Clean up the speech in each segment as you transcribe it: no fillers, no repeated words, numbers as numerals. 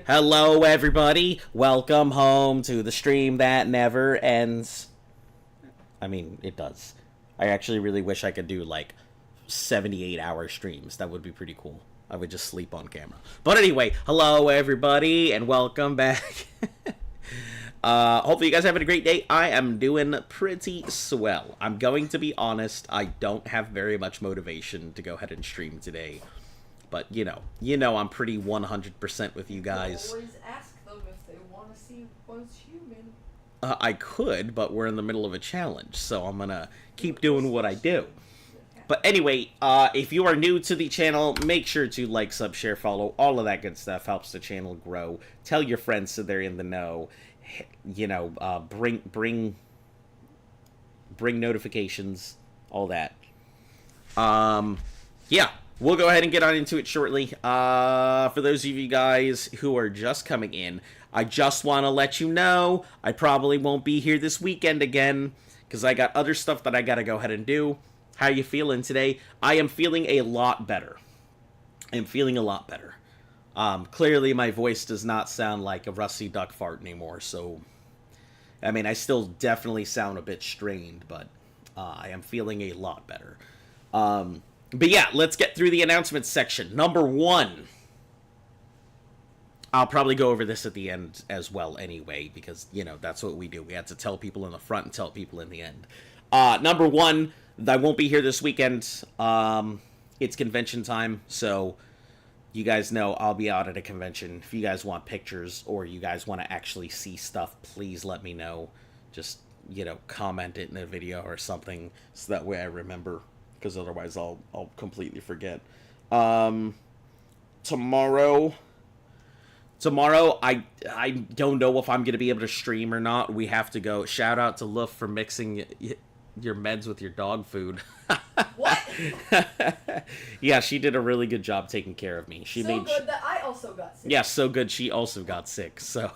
Hello, everybody. Welcome home to the stream that never ends. I mean, it does. I actually really wish I could do, like, 78-hour streams. That would be pretty cool. I would just sleep on camera. But anyway, hello, everybody, and welcome back. Hopefully you guys are having a great day. I am doing pretty swell. I'm going to be honest, I don't have very much motivation to go ahead and stream today. But, you know I'm pretty 100% with you guys. You always ask them if they want to see what's human. I could, but we're in the middle of a challenge, so I'm gonna keep doing what I do. But anyway, if you are new to the channel, make sure to like, sub, share, follow. All of that good stuff helps the channel grow. Tell your friends so they're in the know. You know, bring notifications, all that. Yeah. We'll go ahead and get on into it shortly. For those of you guys who are just coming in, I just want to let you know I probably won't be here this weekend again because I got other stuff that I got to go ahead and do. How you feeling today? I am feeling a lot better. I'm feeling a lot better. Clearly my voice does not sound like a rusty duck fart anymore, so I mean, I still definitely sound a bit strained, but I am feeling a lot better. But yeah, let's get through the announcements section. Number one. I'll probably go over this at the end as well anyway, because, you know, that's what we do. We have to tell people in the front and tell people in the end. Number one, I won't be here this weekend. It's convention time, so you guys know I'll be out at a convention. If you guys want pictures or you guys want to actually see stuff, please let me know. Just, you know, comment it in a video or something so that way I remember. Because otherwise I'll completely forget. Tomorrow I don't know if I'm going to be able to stream or not. We have to go. Shout out to Luff for mixing your meds with your dog food. What? Yeah, she did a really good job taking care of me. She so good that I also got sick. Yeah, so good she also got sick. So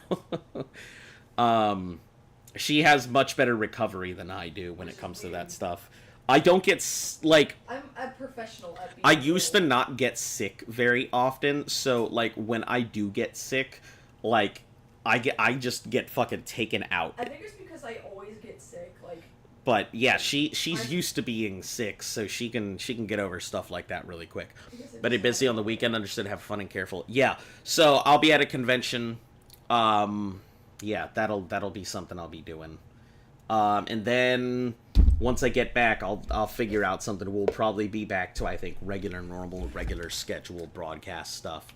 she has much better recovery than I do when it comes to that stuff. I don't get, like... I'm a professional at being I used to not get sick very often, so, like, when I do get sick, like, I just get fucking taken out. I think it's because I always get sick, like... But, yeah, she's used to being sick, so she can get over stuff like that really quick. But busy on the weekend, understood, have fun and careful. Yeah, so I'll be at a convention. Yeah, that'll be something I'll be doing. And then... once I get back, I'll figure out something. We'll probably be back to, I think, regular scheduled broadcast stuff.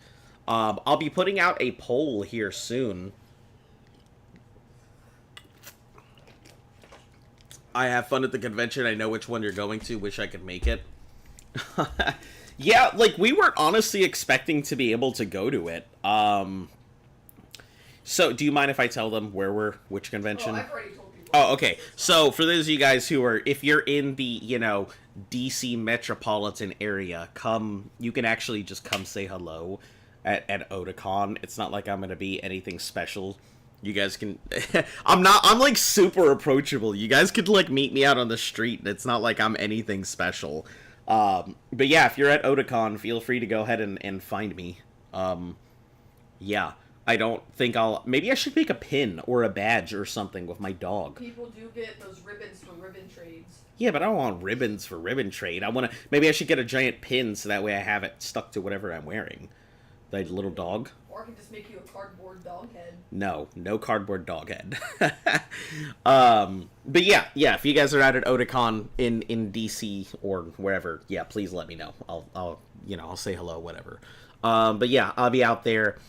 I'll be putting out a poll here soon. I have fun at the convention. I know which one you're going to. Wish I could make it. Yeah, like, we weren't honestly expecting to be able to go to it. So, do you mind if I tell them which convention? Oh, I've already told people. Oh, okay. So, for those of you guys who are, if you're in the, you know, DC metropolitan area, you can actually just come say hello at Otakon. It's not like I'm going to be anything special. You guys can, I'm like super approachable. You guys could like meet me out on the street. It's not like I'm anything special. But yeah, if you're at Otakon, feel free to go ahead and find me. Yeah. I don't think maybe I should make a pin or a badge or something with my dog. People do get those ribbons for ribbon trades. Yeah, but I don't want ribbons for ribbon trade. Maybe I should get a giant pin so that way I have it stuck to whatever I'm wearing. The little dog. Or I can just make you a cardboard dog head. No cardboard dog head. But yeah, if you guys are out at Otakon in DC or wherever, yeah, please let me know. I'll say hello, whatever. But yeah, I'll be out there.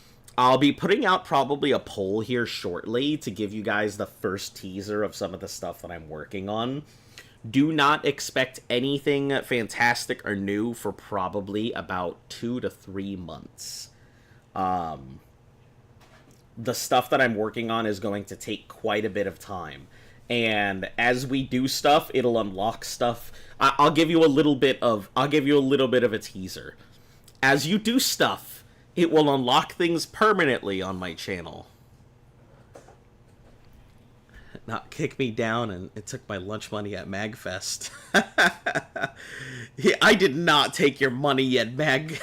I'll be putting out probably a poll here shortly to give you guys the first teaser of some of the stuff that I'm working on. Do not expect anything fantastic or new for probably about 2 to 3 months. The stuff that I'm working on is going to take quite a bit of time. And as we do stuff, it'll unlock stuff. I'll give you a little bit of a teaser. As you do stuff, it will unlock things permanently on my channel. Not kick me down, and it took my lunch money at MagFest. I did not take your money at Mag.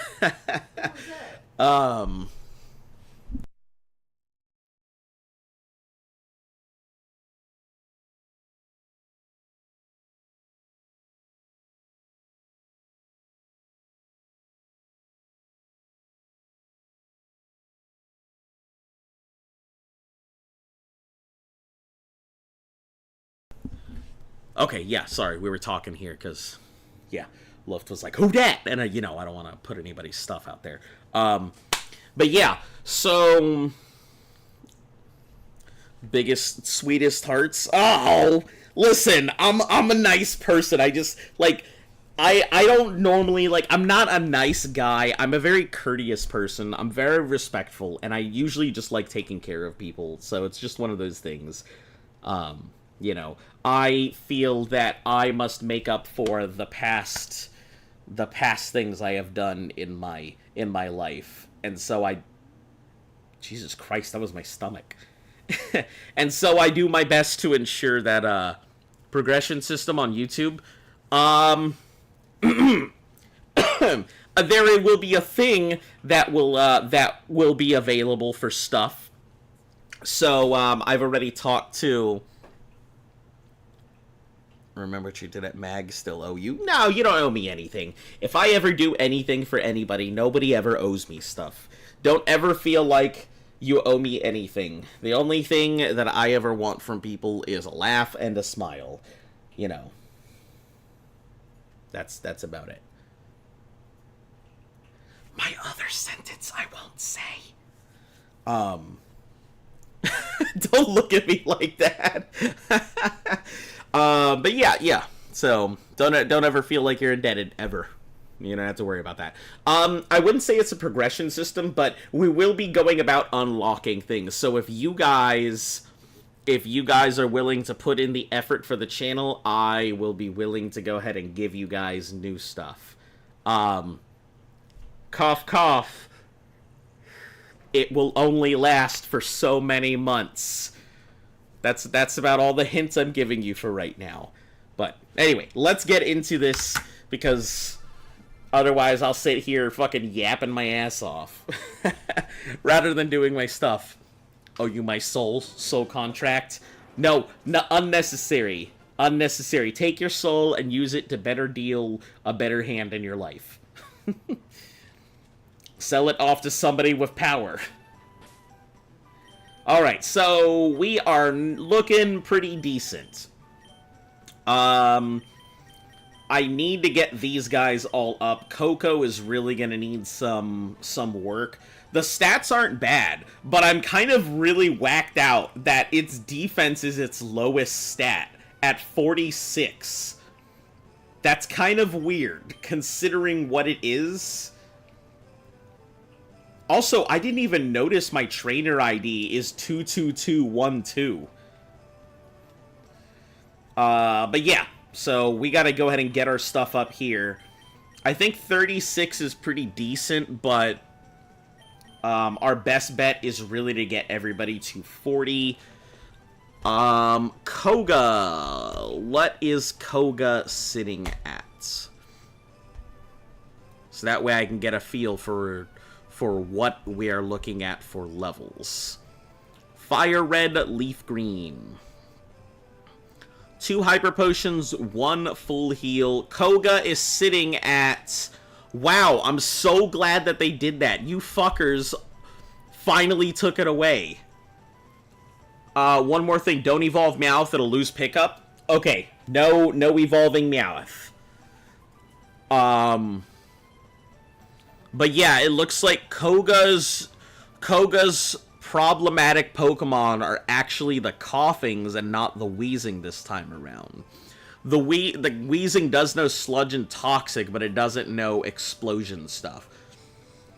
Okay, yeah, sorry, we were talking here, because, yeah, Luft was like, who dat? And, I don't want to put anybody's stuff out there. But yeah, so... Biggest, sweetest hearts. Oh, listen, I'm a nice person. I just, like... I don't normally, like, I'm not a nice guy. I'm a very courteous person. I'm very respectful, and I usually just like taking care of people, so it's just one of those things. I feel that I must make up for the past things I have done in my life, and so Jesus Christ, that was my stomach. And so I do my best to ensure that, progression system on YouTube, there will be a thing that will be available for stuff. So I've already talked to. Remember what you did at Mag still owe you? No, you don't owe me anything. If I ever do anything for anybody, nobody ever owes me stuff. Don't ever feel like you owe me anything. The only thing that I ever want from people is a laugh and a smile. That's about it. My other sentence I won't say. Don't look at me like that. But yeah. So don't ever feel like you're indebted ever. You don't have to worry about that. I wouldn't say it's a progression system, but we will be going about unlocking things. So if you guys are willing to put in the effort for the channel, I will be willing to go ahead and give you guys new stuff. Cough, cough. It will only last for so many months. That's about all the hints I'm giving you for right now. But anyway, let's get into this, because otherwise I'll sit here fucking yapping my ass off rather than doing my stuff. Oh, you my soul contract? No, unnecessary. Unnecessary. Take your soul and use it to better deal a better hand in your life. Sell it off to somebody with power. Alright, so we are looking pretty decent. I need to get these guys all up. Coco is really gonna need some work. The stats aren't bad, but I'm kind of really whacked out that its defense is its lowest stat at 46. That's kind of weird, considering what it is. Also, I didn't even notice my trainer ID is 22212. But yeah, so we gotta go ahead and get our stuff up here. I think 36 is pretty decent, but our best bet is really to get everybody to 40. Koga. What is Koga sitting at? So that way I can get a feel for what we are looking at for levels. FireRed, Leaf Green. 2 Hyper Potions, 1 Full Heal. Koga is sitting at... Wow, I'm so glad that they did that. You fuckers finally took it away. One more thing. Don't evolve Meowth, it'll lose pickup. Okay, no evolving Meowth. But yeah, it looks like Koga's problematic Pokemon are actually the Coughings and not the Wheezing this time around. The Wheezing does know Sludge and Toxic, but it doesn't know Explosion stuff.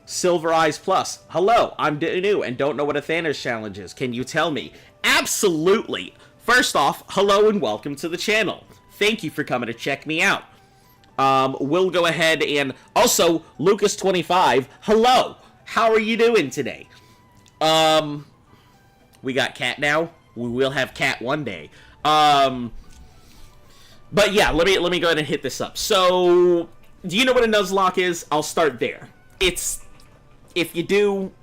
Silver Eyes Plus. Hello, I'm new and don't know what a Thanos challenge is. Can you tell me? Absolutely! First off, hello and welcome to the channel. Thank you for coming to check me out. We'll go ahead and... Also, Lucas25, hello! How are you doing today? We got Cat now. We will have Cat one day. But yeah, let me go ahead and hit this up. So, do you know what a Nuzlocke is? I'll start there. It's... If you do,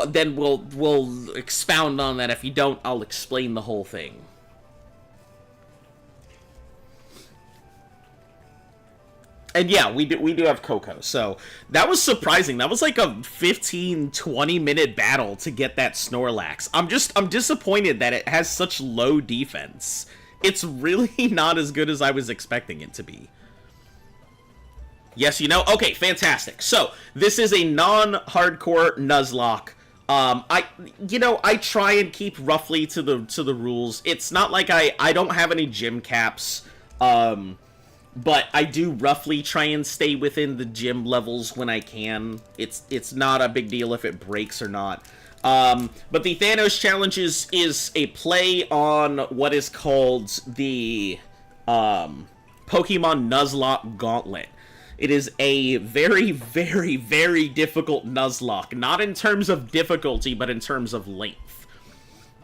then we'll expound on that. If you don't, I'll explain the whole thing. And yeah, we do have Coco, so that was surprising. That was like a 15-20 minute battle to get that Snorlax. I'm disappointed that it has such low defense, It's really not as good as I was expecting it to be. Yes, you know? Okay, fantastic. So, this is a non-hardcore Nuzlocke. I try and keep roughly to the rules. It's not like I don't have any gym caps, but I do roughly try and stay within the gym levels when I can. It's not a big deal if it breaks or not. But the Thanos challenge is a play on what is called the Pokemon Nuzlocke Gauntlet. It is a very, very, very difficult Nuzlocke. Not in terms of difficulty, but in terms of length.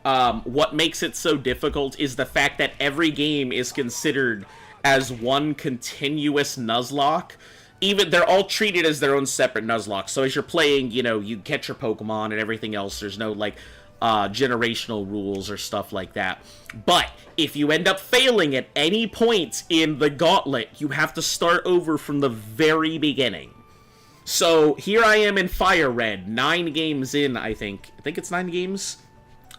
What makes it so difficult is the fact that every game is considered as one continuous Nuzlocke. Even, they're all treated as their own separate Nuzlocke. So as you're playing, you catch your Pokemon and everything else. There's no, generational rules or stuff like that. But if you end up failing at any point in the Gauntlet, you have to start over from the very beginning. So here I am in FireRed, 9 games in, I think. I think it's 9 games?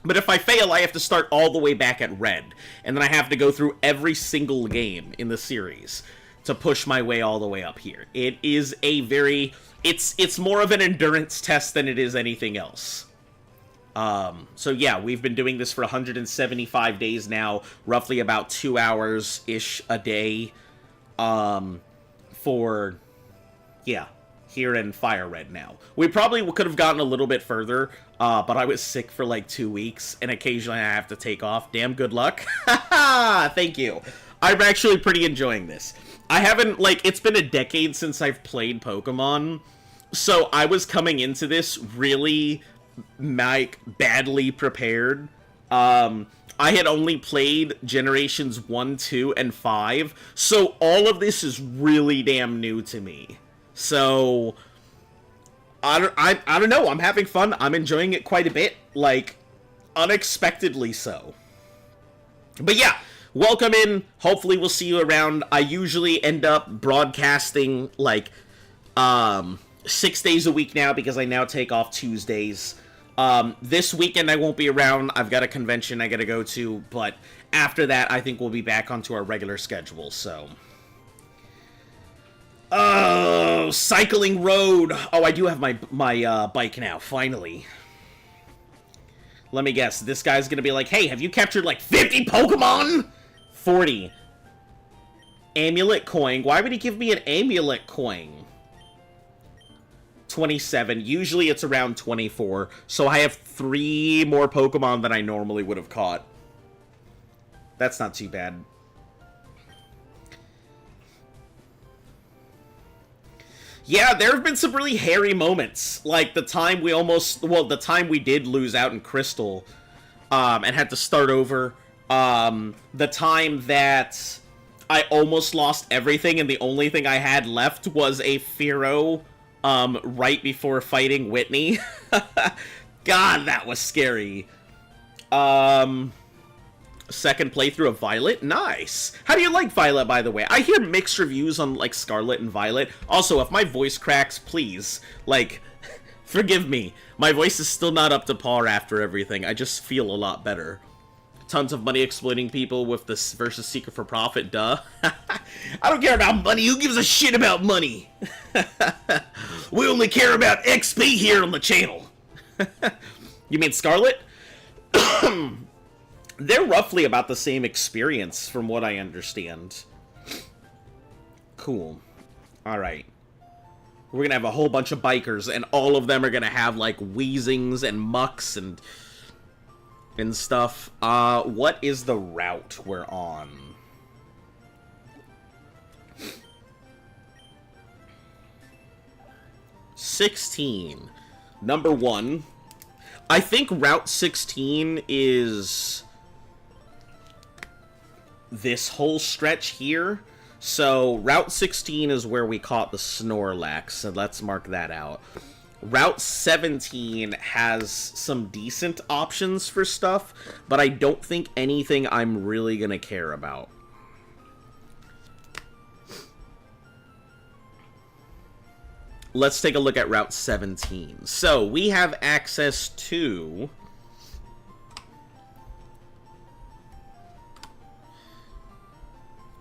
But if I fail, I have to start all the way back at Red. And then I have to go through every single game in the series to push my way all the way up here. It is a very... It's more of an endurance test than it is anything else. So yeah, we've been doing this for 175 days now, roughly about 2 hours-ish a day, here in FireRed now. We probably could have gotten a little bit further, but I was sick for like 2 weeks, and occasionally I have to take off. Damn good luck. Thank you. I'm actually pretty enjoying this. I haven't, it's been a decade since I've played Pokemon, so I was coming into this really... badly prepared. I had only played generations 1, 2, and 5, so all of this is really damn new to me. So I don't know, I'm having fun. I'm enjoying it quite a bit, unexpectedly so. But yeah, welcome in. Hopefully we'll see you around. I usually end up broadcasting 6 days a week now because I now take off Tuesdays. This weekend I won't be around. I've got a convention I gotta go to, but after that I think we'll be back onto our regular schedule, so. Oh, cycling road. Oh, I do have my bike now, finally. Let me guess, this guy's gonna be like, hey, have you captured 50 Pokemon? 40. Amulet coin. Why would he give me an amulet coin? 27. Usually it's around 24. So I have 3 more Pokemon than I normally would have caught. That's not too bad. Yeah, there have been some really hairy moments. Like the time we the time we did lose out in Crystal, and had to start over. The time that I almost lost everything and the only thing I had left was a Fearow. Right before fighting Whitney. God, that was scary. Second playthrough of Violet? Nice. How do you like Violet, by the way? I hear mixed reviews on, Scarlet and Violet. Also, if my voice cracks, please, forgive me. My voice is still not up to par after everything. I just feel a lot better. Tons of money exploiting people with this versus Secret for Profit, duh. I don't care about money. Who gives a shit about money? We only care about XP here on the channel. You mean Scarlet? They're roughly about the same experience, from what I understand. Cool. Alright. We're gonna have a whole bunch of bikers, and all of them are gonna have, Weezings and Mucks and stuff. What is the route we're on? $16. Number 1. I think Route 16 is this whole stretch here. So, Route 16 is where we caught the Snorlax, so let's mark that out. Route 17 has some decent options for stuff, but I don't think anything I'm really gonna care about. Let's take a look at Route 17. So, we have access to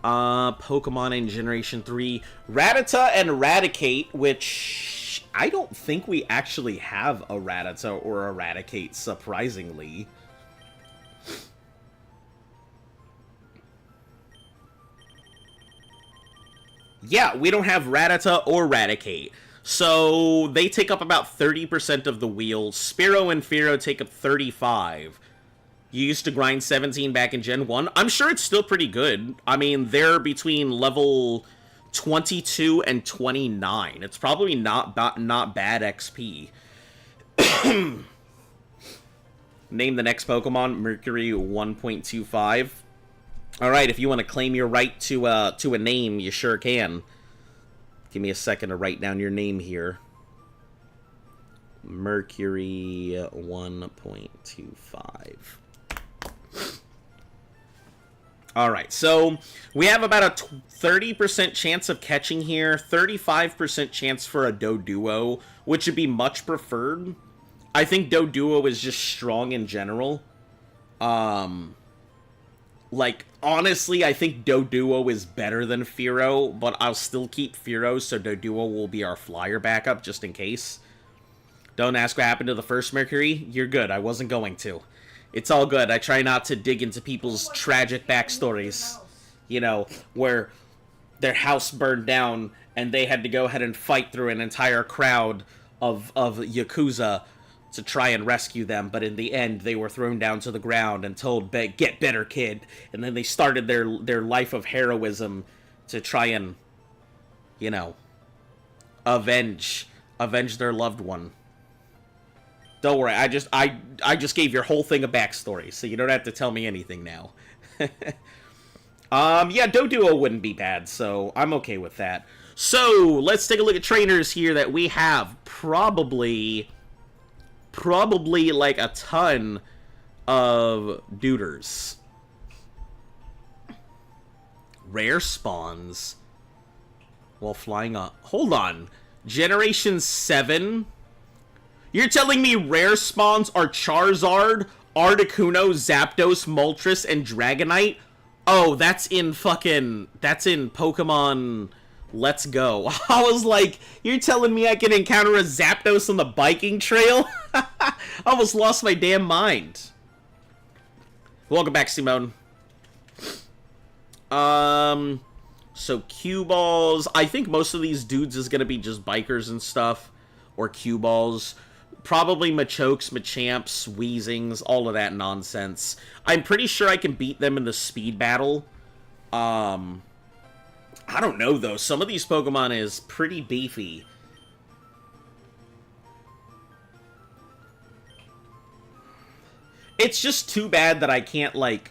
Pokemon in Generation 3. Rattata and Raticate, which I don't think we actually have a Rattata or a Raticate, surprisingly. Yeah, we don't have Rattata or Raticate. So they take up about 30% of the wheel. Spearow and Fearow take up 35%. You used to grind 17 back in Gen 1. I'm sure it's still pretty good. I mean, they're between level 22 and 29. It's probably not bad XP. Name the next Pokemon, Mercury 1.25. Alright, if you want to claim your right to a name, you sure can. Give me a second to write down your name here. Mercury 1.25. Alright, so we have about a 30% chance of catching here, 35% chance for a Doduo, which would be much preferred. I think Doduo is just strong in general. Like, honestly, I think Doduo is better than Fearow, but I'll still keep Fearow, so Doduo will be our flyer backup, just in case. Don't ask what happened to the first Mercury. You're good, I wasn't going to. It's all good. I try not to dig into people's tragic backstories. You know, where their house burned down and they had to go ahead and fight through an entire crowd of Yakuza to try and rescue them. But in the end, they were thrown down to the ground and told, get better, kid. And then they started their life of heroism to try and, you know, avenge their loved one. Don't worry, I just gave your whole thing a backstory, so you don't have to tell me anything now. Yeah, Doduo wouldn't be bad, so I'm okay with that. So, let's take a look at trainers here that we have. Probably like a ton of duders. Rare spawns while flying up. Hold on. Generation 7? You're telling me rare spawns are Charizard, Articuno, Zapdos, Moltres, and Dragonite? Oh, that's in Pokemon Let's Go. I was like, you're telling me I can encounter a Zapdos on the biking trail? I almost lost my damn mind. Welcome back, Simone. So cue balls. I think most of these dudes is gonna be just bikers and stuff. Or cue balls. Probably Machokes, Machamps, Weezings, all of that nonsense. I'm pretty sure I can beat them in the speed battle. I don't know, though. Some of these Pokemon is pretty beefy. It's just too bad that I can't, like,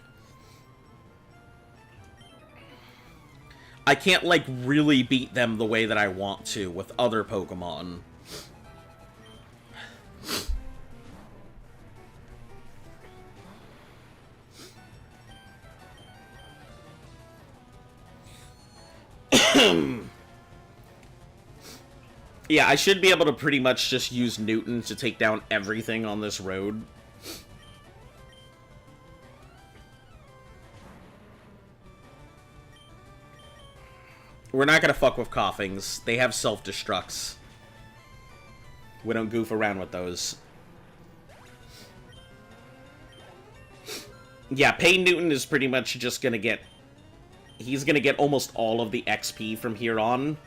really beat them the way that I want to with other Pokemon. Yeah, I should be able to pretty much just use Newton to take down everything on this road. We're not gonna fuck with Coughings. They have self-destructs. We don't goof around with those. Yeah, Payne Newton is pretty much just gonna get... He's gonna get almost all of the XP from here on.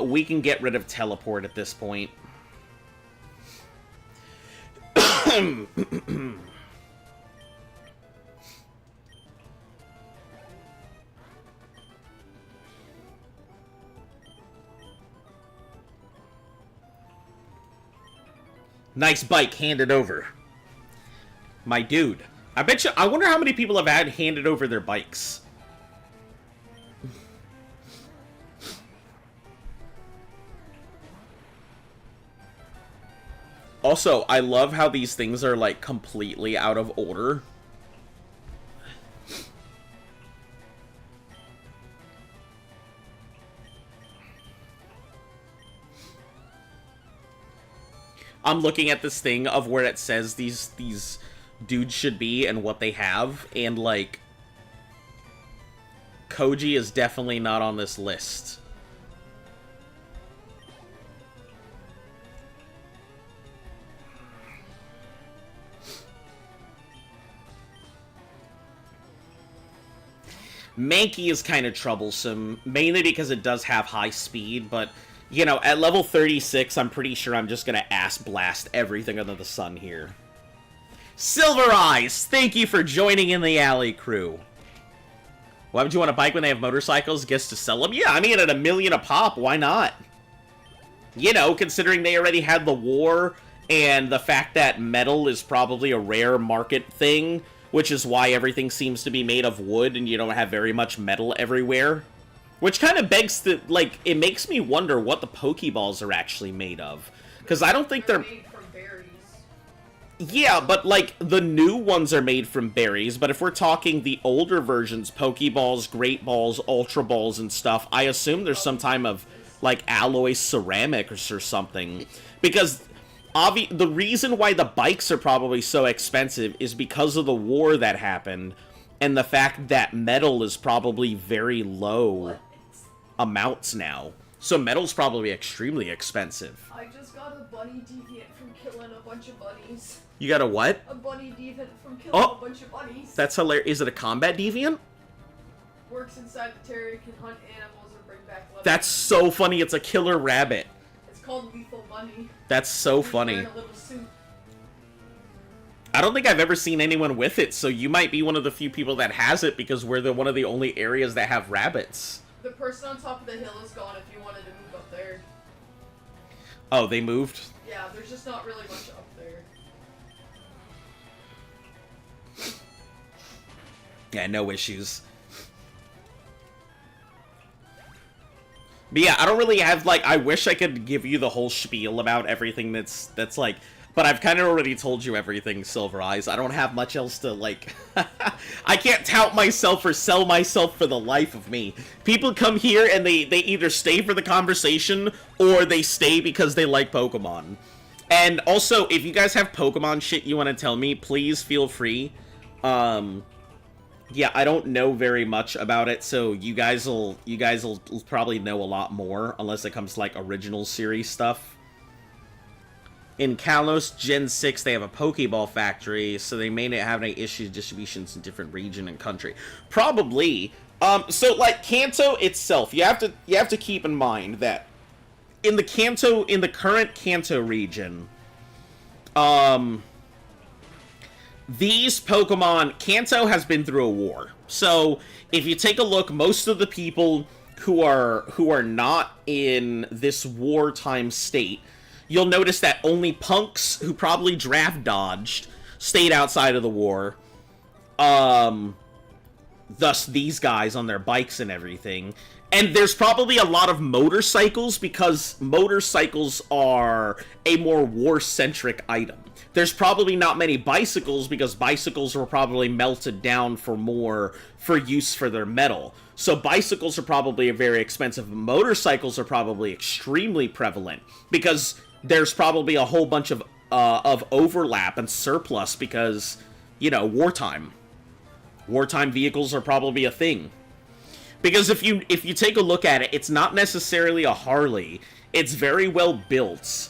We can get rid of Teleport at this point. Nice bike, hand it over. My dude. I wonder how many people have handed over their bikes. Also, I love how these things are, like, completely out of order. I'm looking at this thing of where it says these dudes should be and what they have, and, like, Koji is definitely not on this list. Mankey is kind of troublesome, mainly because it does have high speed, but, you know, at level 36, I'm pretty sure I'm just gonna ass blast everything under the sun here. Silver Eyes, thank you for joining in the alley crew. Why would you want a bike when they have motorcycles? Guess to sell them? Yeah, I mean, at $1 million a pop, why not? You know, considering they already had the war, and the fact that metal is probably a rare market thing, which is why everything seems to be made of wood and you don't have very much metal everywhere. Which kind of begs the, like, it makes me wonder what the Pokeballs are actually made of. Because I don't think they're made from berries. Yeah, but, like, the new ones are made from berries, but if we're talking the older versions, Pokeballs, Great Balls, Ultra Balls, and stuff, I assume there's some type of, like, alloy ceramics or something. Because the reason why the bikes are probably so expensive is because of the war that happened, and the fact that metal is probably very low amounts now. So metal's probably extremely expensive. I just got a bunny deviant from killing a bunch of bunnies. You got a what? A bunny deviant from killing a bunch of bunnies. That's hilarious. Is it a combat deviant? Works inside the terrier, can hunt animals or bring back love. That's so funny. It's a killer rabbit. It's called Lethal Bunny. That's so He's funny. wearing a little suit. I don't think I've ever seen anyone with it, so you might be one of the few people that has it because we're one of the only areas that have rabbits. The person on top of the hill is gone if you wanted to move up there. Oh, they moved? Yeah, there's just not really much up there. Yeah, no issues. But yeah, I don't really have, like, I wish I could give you the whole spiel about everything that's like, but I've kind of already told you everything, Silver Eyes. I don't have much else to, like, I can't tout myself or sell myself for the life of me. People come here and they either stay for the conversation or they stay because they like Pokemon. And also, if you guys have Pokemon shit you want to tell me, please feel free. Yeah, I don't know very much about it, so you guys will probably know a lot more, unless it comes to, like, original series stuff. In Kalos Gen 6, they have a Pokeball factory, so they may not have any issues distributions in different region and country. Probably. So, like, Kanto itself, you have to keep in mind that in the current Kanto region, these Pokemon, Kanto has been through a war. So, if you take a look, most of the people who are not in this wartime state, you'll notice that only punks who probably draft dodged stayed outside of the war. Thus these guys on their bikes and everything. And there's probably a lot of motorcycles because motorcycles are a more war-centric item. There's probably not many bicycles because bicycles were probably melted down for use for their metal. So bicycles are probably very expensive. Motorcycles are probably extremely prevalent because there's probably a whole bunch of overlap and surplus because, you know, wartime. Wartime vehicles are probably a thing. Because if you take a look at it, it's not necessarily a Harley. It's very well built.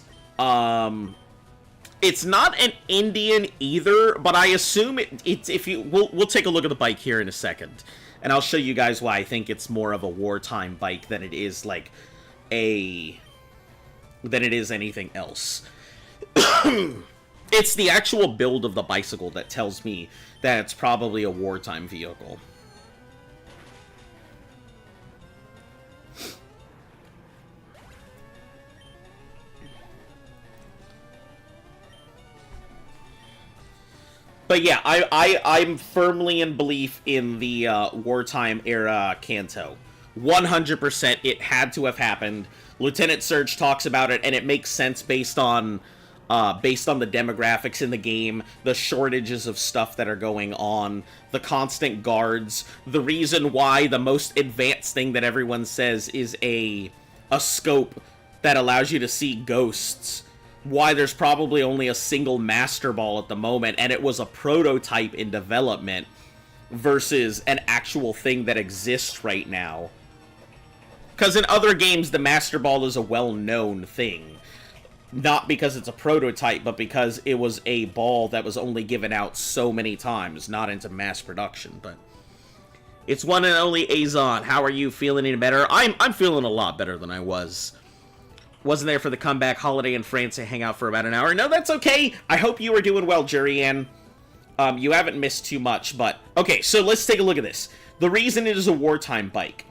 It's not an Indian either, but I assume we'll take a look at the bike here in a second, and I'll show you guys why I think it's more of a wartime bike than it is like than it is anything else. It's the actual build of the bicycle that tells me that it's probably a wartime vehicle. But yeah, I'm firmly in belief in the wartime era Kanto. 100% it had to have happened. Lieutenant Surge talks about it, and it makes sense based on the demographics in the game, the shortages of stuff that are going on, the constant guards, the reason why the most advanced thing that everyone says is a scope that allows you to see ghosts. why there's probably only a single Master Ball at the moment, and it was a prototype in development versus an actual thing that exists right now. Because in other games, the Master Ball is a well-known thing. Not because it's a prototype, but because it was a ball that was only given out so many times, not into mass production. But it's one and only Azon. How are you feeling any better? I'm feeling a lot better than I was. Wasn't there for the comeback holiday in France to hang out for about an hour. No, that's okay. I hope you are doing well, Jurian. You haven't missed too much, but... Okay, so let's take a look at this. The reason it is a wartime bike.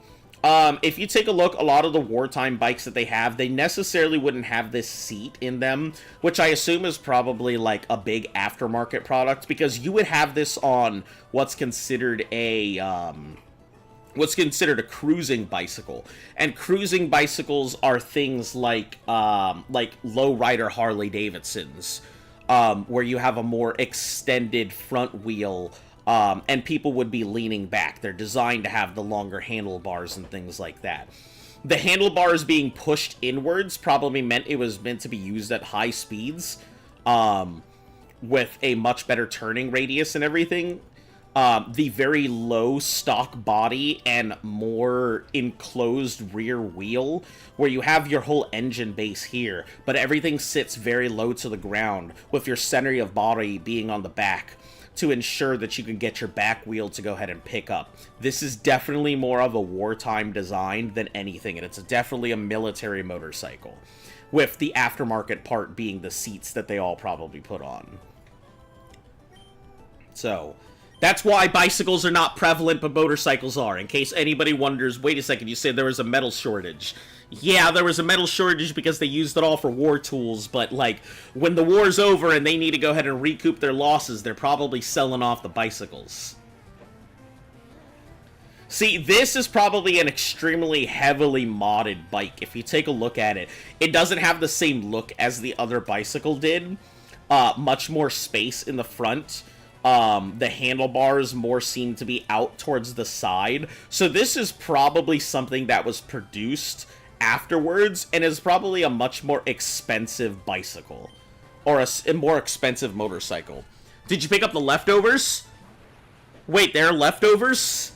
If you take a look, a lot of the wartime bikes that they have, they necessarily wouldn't have this seat in them, which I assume is probably like a big aftermarket product, because you would have this on what's considered a cruising bicycle. And cruising bicycles are things like lowrider Harley Davidsons, where you have a more extended front wheel. And people would be leaning back. They're designed to have the longer handlebars and things like that. The handlebars being pushed inwards probably meant it was meant to be used at high speeds, with a much better turning radius and everything. The very low stock body and more enclosed rear wheel, where you have your whole engine base here, but everything sits very low to the ground, with your center of body being on the back, to ensure that you can get your back wheel to go ahead and pick up. This is definitely more of a wartime design than anything, and it's definitely a military motorcycle, with the aftermarket part being the seats that they all probably put on. So, that's why bicycles are not prevalent, but motorcycles are. In case anybody wonders, wait a second, you said there was a metal shortage. Yeah, there was a metal shortage because they used it all for war tools, but, like, when the war's over and they need to go ahead and recoup their losses, they're probably selling off the bicycles. See, this is probably an extremely heavily modded bike. If you take a look at it, it doesn't have the same look as the other bicycle did. Much more space in the front. The handlebars more seem to be out towards the side. So this is probably something that was produced afterwards, and is probably a much more expensive bicycle. Or a more expensive motorcycle. Did you pick up the leftovers? Wait, there are leftovers?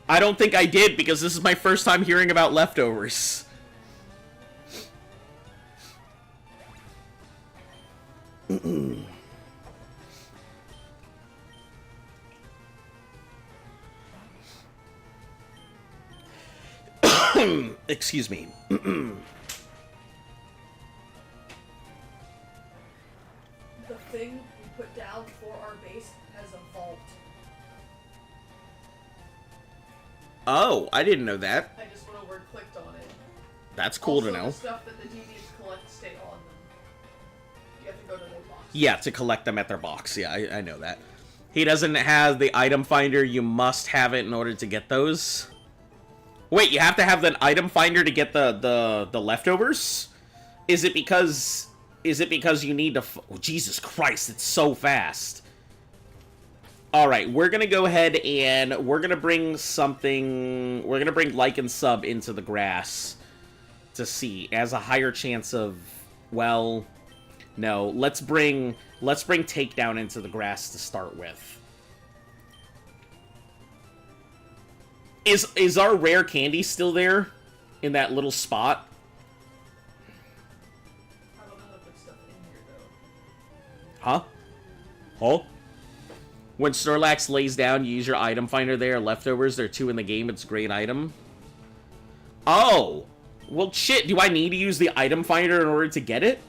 I don't think I did, because this is my first time hearing about leftovers. Excuse me. The thing we put down for our base has a vault. Oh, I didn't know that. I just went over and clicked on it. That's cool also, to know. The stuff that the DBs collect stay on them. You have to go to their box. Yeah, to collect them at their box. Yeah, I know that. He doesn't have the item finder. You must have it in order to get those. Wait, you have to have the item finder to get the leftovers? Is it because you need to... Oh, Jesus Christ, it's so fast. Alright, we're gonna go ahead and we're gonna bring something... We're gonna bring like and sub into the grass to see. It has a higher chance of... Well... No, let's bring takedown into the grass to start with. Is our rare candy still there? In that little spot? I don't know if it's stuff in here, though. Huh? Oh? When Snorlax lays down, you use your item finder there. Leftovers, there are 2 in the game. It's a great item. Oh! Well, shit, do I need to use the item finder in order to get it?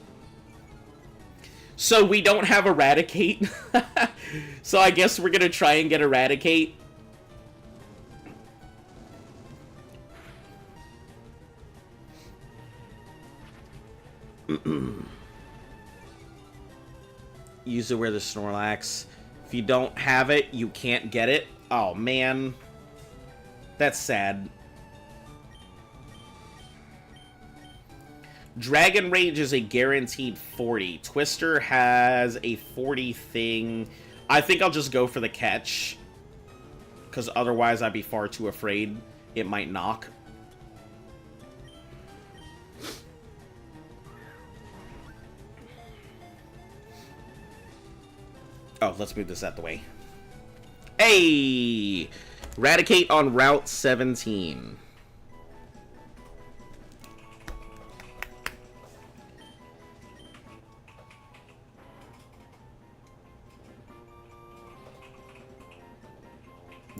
So we don't have Eradicate. So I guess we're gonna try and get Eradicate. Use it where the Snorlax. If you don't have it, you can't get it. Oh, man. That's sad. Dragon Rage is a guaranteed 40. Twister has a 40 thing. I think I'll just go for the catch. Because otherwise I'd be far too afraid it might knock. Oh, let's move this out the way. Hey! Eradicate on Route 17.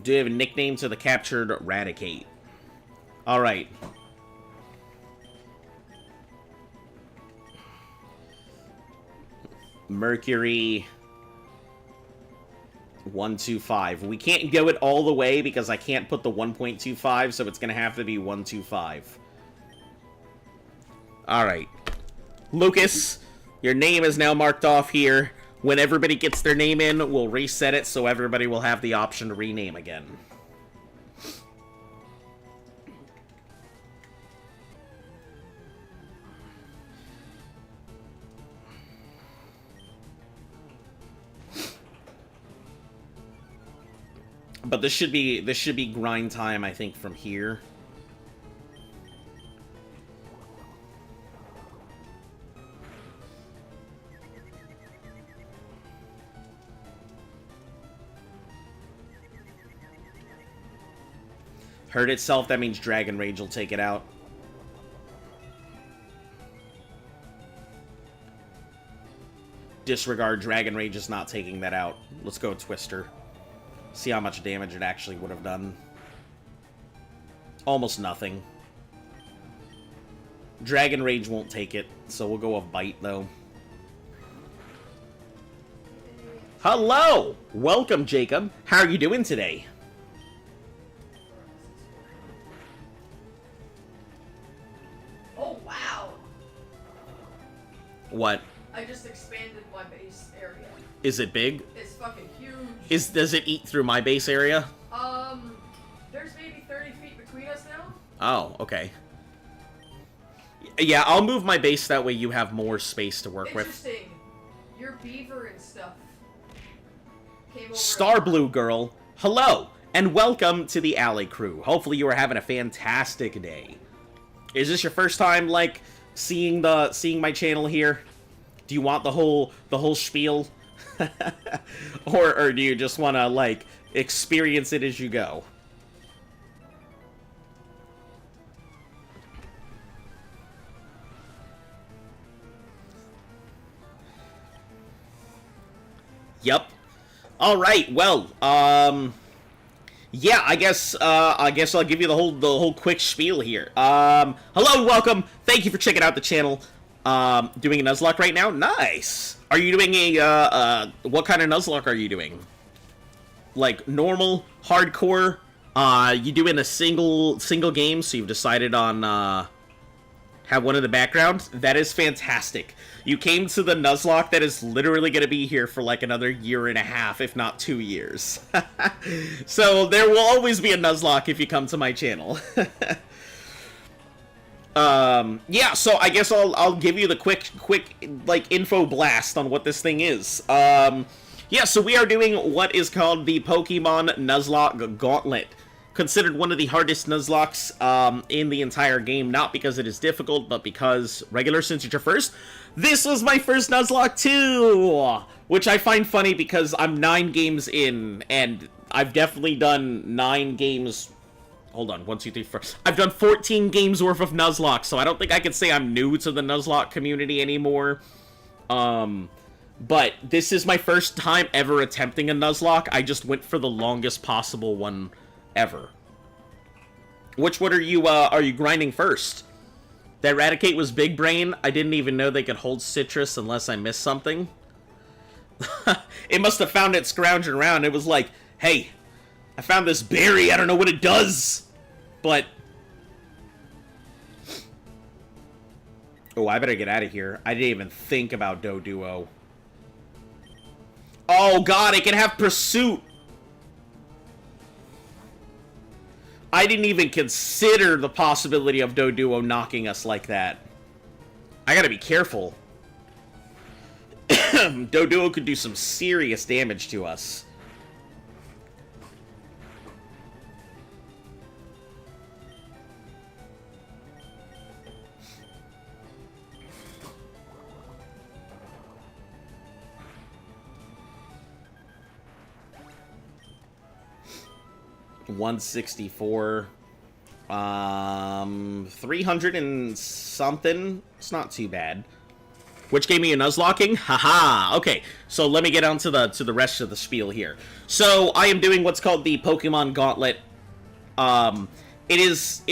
Do you have a nickname to the captured Eradicate? Alright. Mercury 125. We can't go it all the way because I can't put the 1.25, so it's going to have to be 125. Alright. Lucas, your name is now marked off here. When everybody gets their name in, we'll reset it so everybody will have the option to rename again. But this should be grind time, I think, from here. Hurt itself, that means Dragon Rage will take it out. Disregard, Dragon Rage is not taking that out. Let's go Twister. See how much damage it actually would have done. Almost nothing. Dragon Rage won't take it, so we'll go with Bite, though. Hello! Welcome, Jacob. How are you doing today? Oh, wow! What? I just expanded my base area. Is it big? It's fucking huge. Does it eat through my base area? There's maybe 30 feet between us now. Oh, okay. Yeah, I'll move my base, that way you have more space to work with. Interesting. Your beaver and stuff came over. Star Blue Girl, hello, and welcome to the Alley Crew. Hopefully you are having a fantastic day. Is this your first time, like, seeing my channel here? Do you want the whole spiel? or do you just want to, like, experience it as you go? Yep. All right. Well, yeah, I guess I'll give you the whole quick spiel here. Hello, welcome. Thank you for checking out the channel. Doing a Nuzlocke right now? Nice. Are you doing a, what kind of Nuzlocke are you doing? Like, normal, hardcore? You doing a single game, so you've decided on, have one in the background? That is fantastic. You came to the Nuzlocke that is literally going to be here for like another year and a half, if not 2 years. So there will always be a Nuzlocke if you come to my channel. Yeah, so I guess I'll give you the quick, like, info blast on what this thing is. Yeah, so we are doing what is called the Pokemon Nuzlocke Gauntlet. Considered one of the hardest Nuzlockes, in the entire game, not because it is difficult, but because, regular, since it's your first, this was my first Nuzlocke too! Which I find funny because I'm 9 games in, and I've definitely done 9 games... Hold on, 1, 2, 3, 4. I've done 14 games worth of Nuzlocke, so I don't think I can say I'm new to the Nuzlocke community anymore. But this is my first time ever attempting a Nuzlocke. I just went for the longest possible one ever. Which one are you grinding first? That Eradicate was big brain. I didn't even know they could hold citrus unless I missed something. It must have found it scrounging around. It was like, hey, I found this berry, I don't know what it does, but... Oh, I better get out of here. I didn't even think about Doduo. Oh god, it can have Pursuit! I didn't even consider the possibility of Doduo knocking us like that. I gotta be careful. Doduo could do some serious damage to us. 164. 300 and something. It's not too bad. Which gave me a Nuzlocking? Haha. Okay, so let me get on to the rest of the spiel here. So I am doing what's called the Pokemon Gauntlet. It is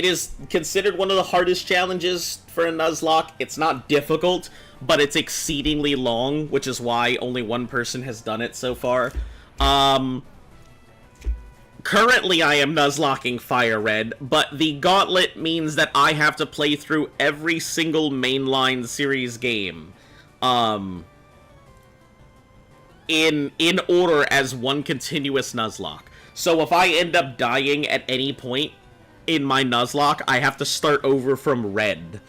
considered one of the hardest challenges for a Nuzlocke. It's not difficult, but it's exceedingly long, which is why only one person has done it so far. Currently, I am Nuzlocking FireRed, but the Gauntlet means that I have to play through every single mainline series game, in order as one continuous Nuzlocke. So if I end up dying at any point in my Nuzlocke, I have to start over from Red.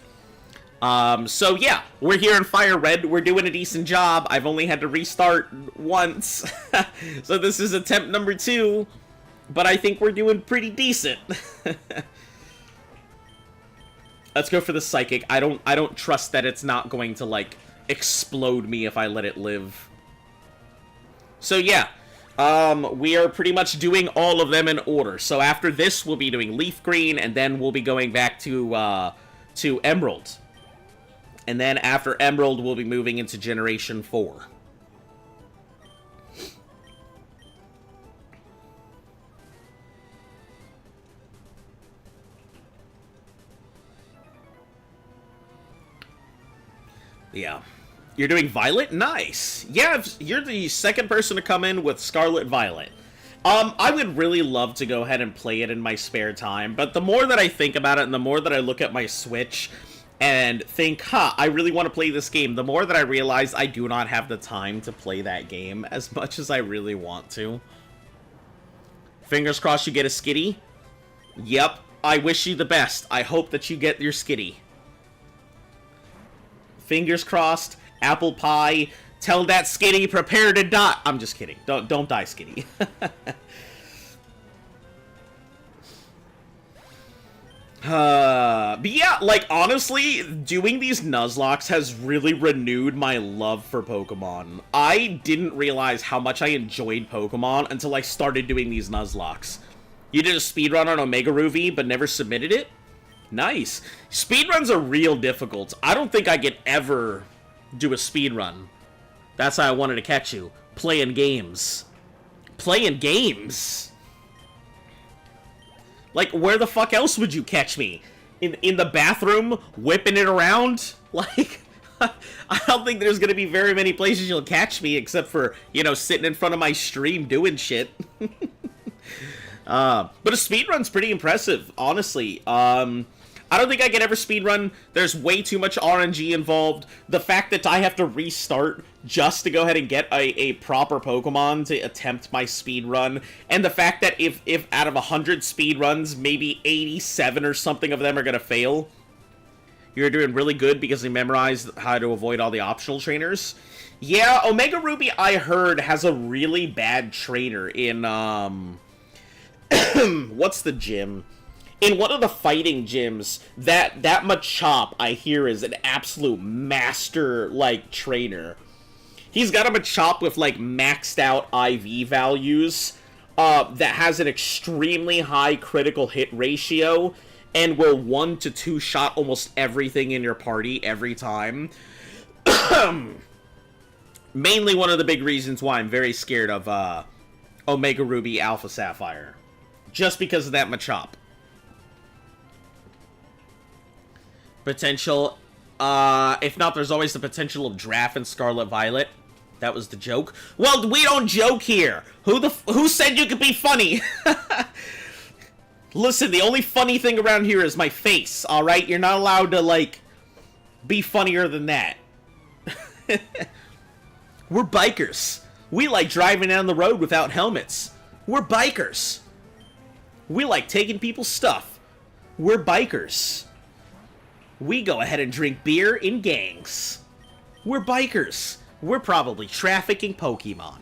So yeah, we're here in FireRed, we're doing a decent job. I've only had to restart once, so this is attempt number 2. But I think we're doing pretty decent. Let's go for the Psychic. I don't trust that it's not going to, like, explode me if I let it live. So, yeah. We are pretty much doing all of them in order. So after this, we'll be doing Leaf Green, and then we'll be going back to Emerald. And then after Emerald, we'll be moving into Generation 4. Yeah. You're doing Violet? Nice. Yeah, you're the second person to come in with Scarlet Violet. I would really love to go ahead and play it in my spare time, but the more that I think about it and the more that I look at my Switch and think, I really want to play this game, the more that I realize I do not have the time to play that game as much as I really want to. Fingers crossed you get a Skitty. Yep, I wish you the best. I hope that you get your Skitty. Fingers crossed, apple pie, tell that Skitty, prepare to die. I'm just kidding. Don't die, Skitty. But yeah, like, honestly, doing these Nuzlocks has really renewed my love for Pokemon. I didn't realize how much I enjoyed Pokemon until I started doing these Nuzlocks. You did a speedrun on Omega Ruby, but never submitted it? Nice. Speedruns are real difficult. I don't think I could ever do a speedrun. That's how I wanted to catch you. Playing games. Playing games? Like, where the fuck else would you catch me? In the bathroom? Whipping it around? Like, I don't think there's gonna be very many places you'll catch me except for, you know, sitting in front of my stream doing shit. But a speedrun's pretty impressive, honestly. I don't think I can ever speedrun. There's way too much RNG involved. The fact that I have to restart just to go ahead and get a proper Pokemon to attempt my speedrun, and the fact that if out of 100 speedruns, maybe 87 or something of them are gonna fail. You're doing really good because they memorized how to avoid all the optional trainers. Yeah, Omega Ruby, I heard, has a really bad trainer in, what's the gym? In one of the fighting gyms, that Machop, I hear, is an absolute master, like, trainer. He's got a Machop with, like, maxed out IV values, that has an extremely high critical hit ratio, and will 1 to 2 shot almost everything in your party every time. Mainly one of the big reasons why I'm very scared of, Omega Ruby Alpha Sapphire. Just because of that Machop. Potential, if not, there's always the potential of Draft and Scarlet Violet. That was the joke. Well, we don't joke here. Who said you could be funny? Listen, the only funny thing around here is my face, alright? You're not allowed to, like, be funnier than that. We're bikers. We like driving down the road without helmets. We're bikers. We like taking people's stuff. We're bikers. We go ahead and drink beer in gangs. We're bikers. We're probably trafficking Pokemon.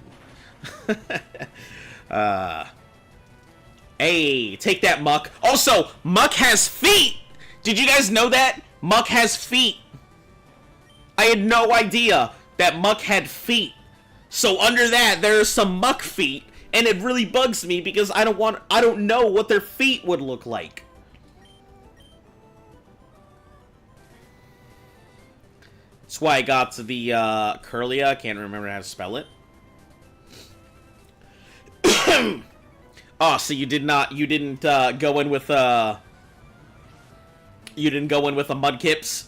Hey, take that, Muck. Also, Muck has feet! Did you guys know that? Muck has feet. I had no idea that Muck had feet. So under that, there are some Muck feet, And it really bugs me because I don't know what their feet would look like. That's why I got to the Curlia. I can't remember how to spell it. Oh, so you didn't go in with Mudkips?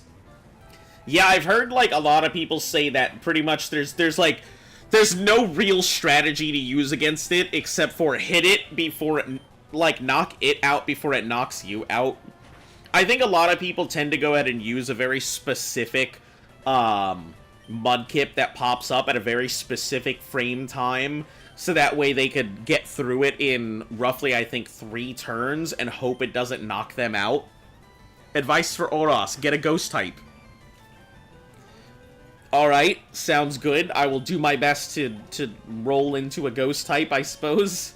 Yeah, I've heard like a lot of people say that pretty much there's no real strategy to use against it except for hit it before it, like, knock it out before it knocks you out. I think a lot of people tend to go ahead and use a very specific Mudkip that pops up at a very specific frame time, so that way they could get through it in roughly, I think, 3 turns and hope it doesn't knock them out. Advice for Oros: get a ghost type. Alright, sounds good. I will do my best to roll into a ghost type, I suppose.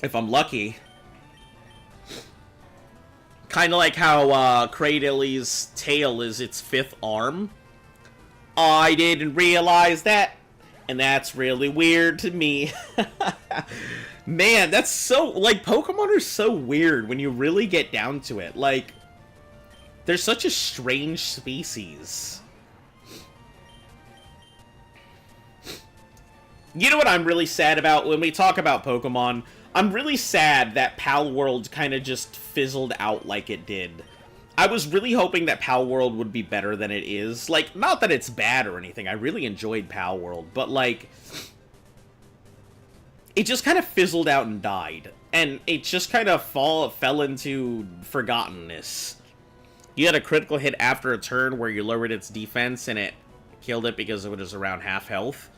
If I'm lucky. Kind of like how Cradilly's tail is its 5th arm. I didn't realize that, and that's really weird to me. Man, that's so... like, Pokemon are so weird when you really get down to it. Like, they're such a strange species. You know what I'm really sad about when we talk about Pokemon? I'm really sad that Pal World kind of just fizzled out like it did. I was really hoping that Pal World would be better than it is. Like, not that it's bad or anything. I really enjoyed Pal World, but, like, it just kind of fizzled out and died. And it just kind of fell into forgottenness. You had a critical hit after a turn where you lowered its defense and it killed it because it was around half health.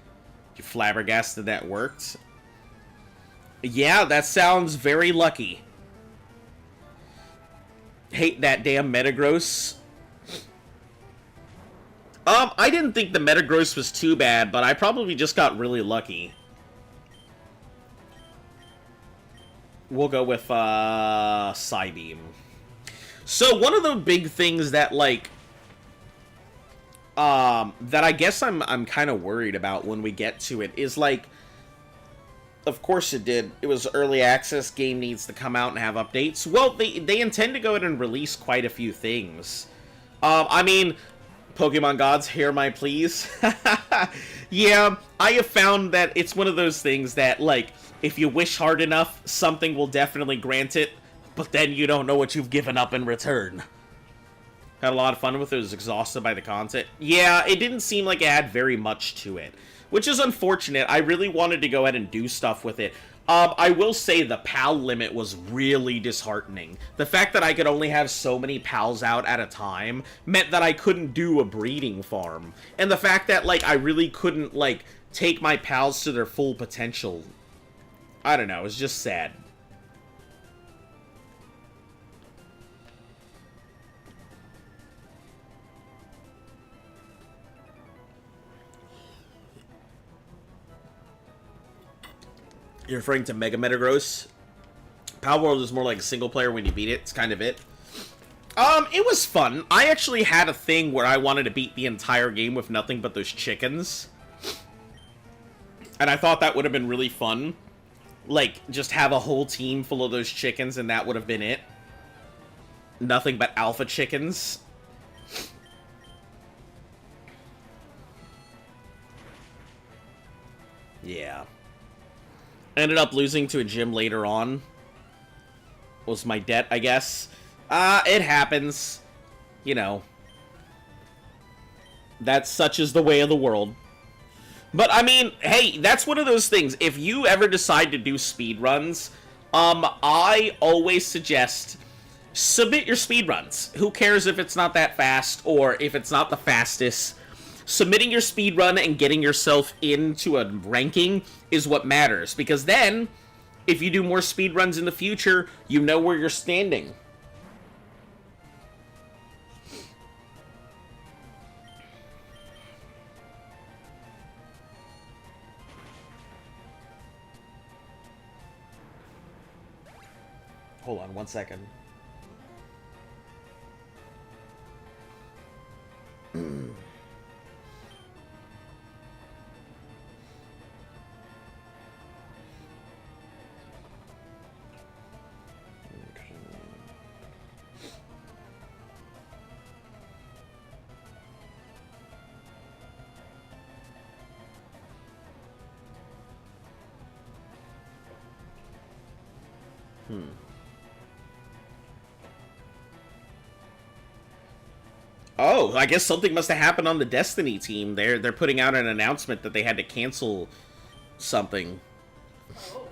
You flabbergasted that worked. Yeah, that sounds very lucky. Hate that damn Metagross. I didn't think the Metagross was too bad, but I probably just got really lucky. We'll go with, Psybeam. So, one of the big things that, like, that I guess I'm kind of worried about when we get to it is, like, of course it did. It was early access. Game needs to come out and have updates. Well, they intend to go ahead and release quite a few things. I mean, Pokemon Gods, hear my pleas. Yeah, I have found that it's one of those things that, like, if you wish hard enough, something will definitely grant it, but then you don't know what you've given up in return. Had a lot of fun with it. Was exhausted by the content. Yeah, it didn't seem like it had very much to it, which is unfortunate. I really wanted to go ahead and do stuff with it. I will say the PAL limit was really disheartening. The fact that I could only have so many PALs out at a time meant that I couldn't do a breeding farm. And the fact that, like, I really couldn't, like, take my PALs to their full potential. I don't know, it was just sad. You're referring to Mega Metagross? Power World is more like a single player when you beat it. It's kind of it. It was fun. I actually had a thing where I wanted to beat the entire game with nothing but those chickens. And I thought that would have been really fun. Like, just have a whole team full of those chickens and that would have been it. Nothing but alpha chickens. Yeah. Ended up losing to a gym later on. Was my debt, I guess. It happens. You know. That's such is the way of the world. But, I mean, hey, that's one of those things. If you ever decide to do speedruns, I always suggest submit your speedruns. Who cares if it's not that fast or if it's not the fastest? Submitting your speedrun and getting yourself into a ranking is what matters. Because then, if you do more speedruns in the future, you know where you're standing. Hold on 1 second. Oh, I guess something must have happened on the Destiny team. They're putting out an announcement that they had to cancel something. Oh.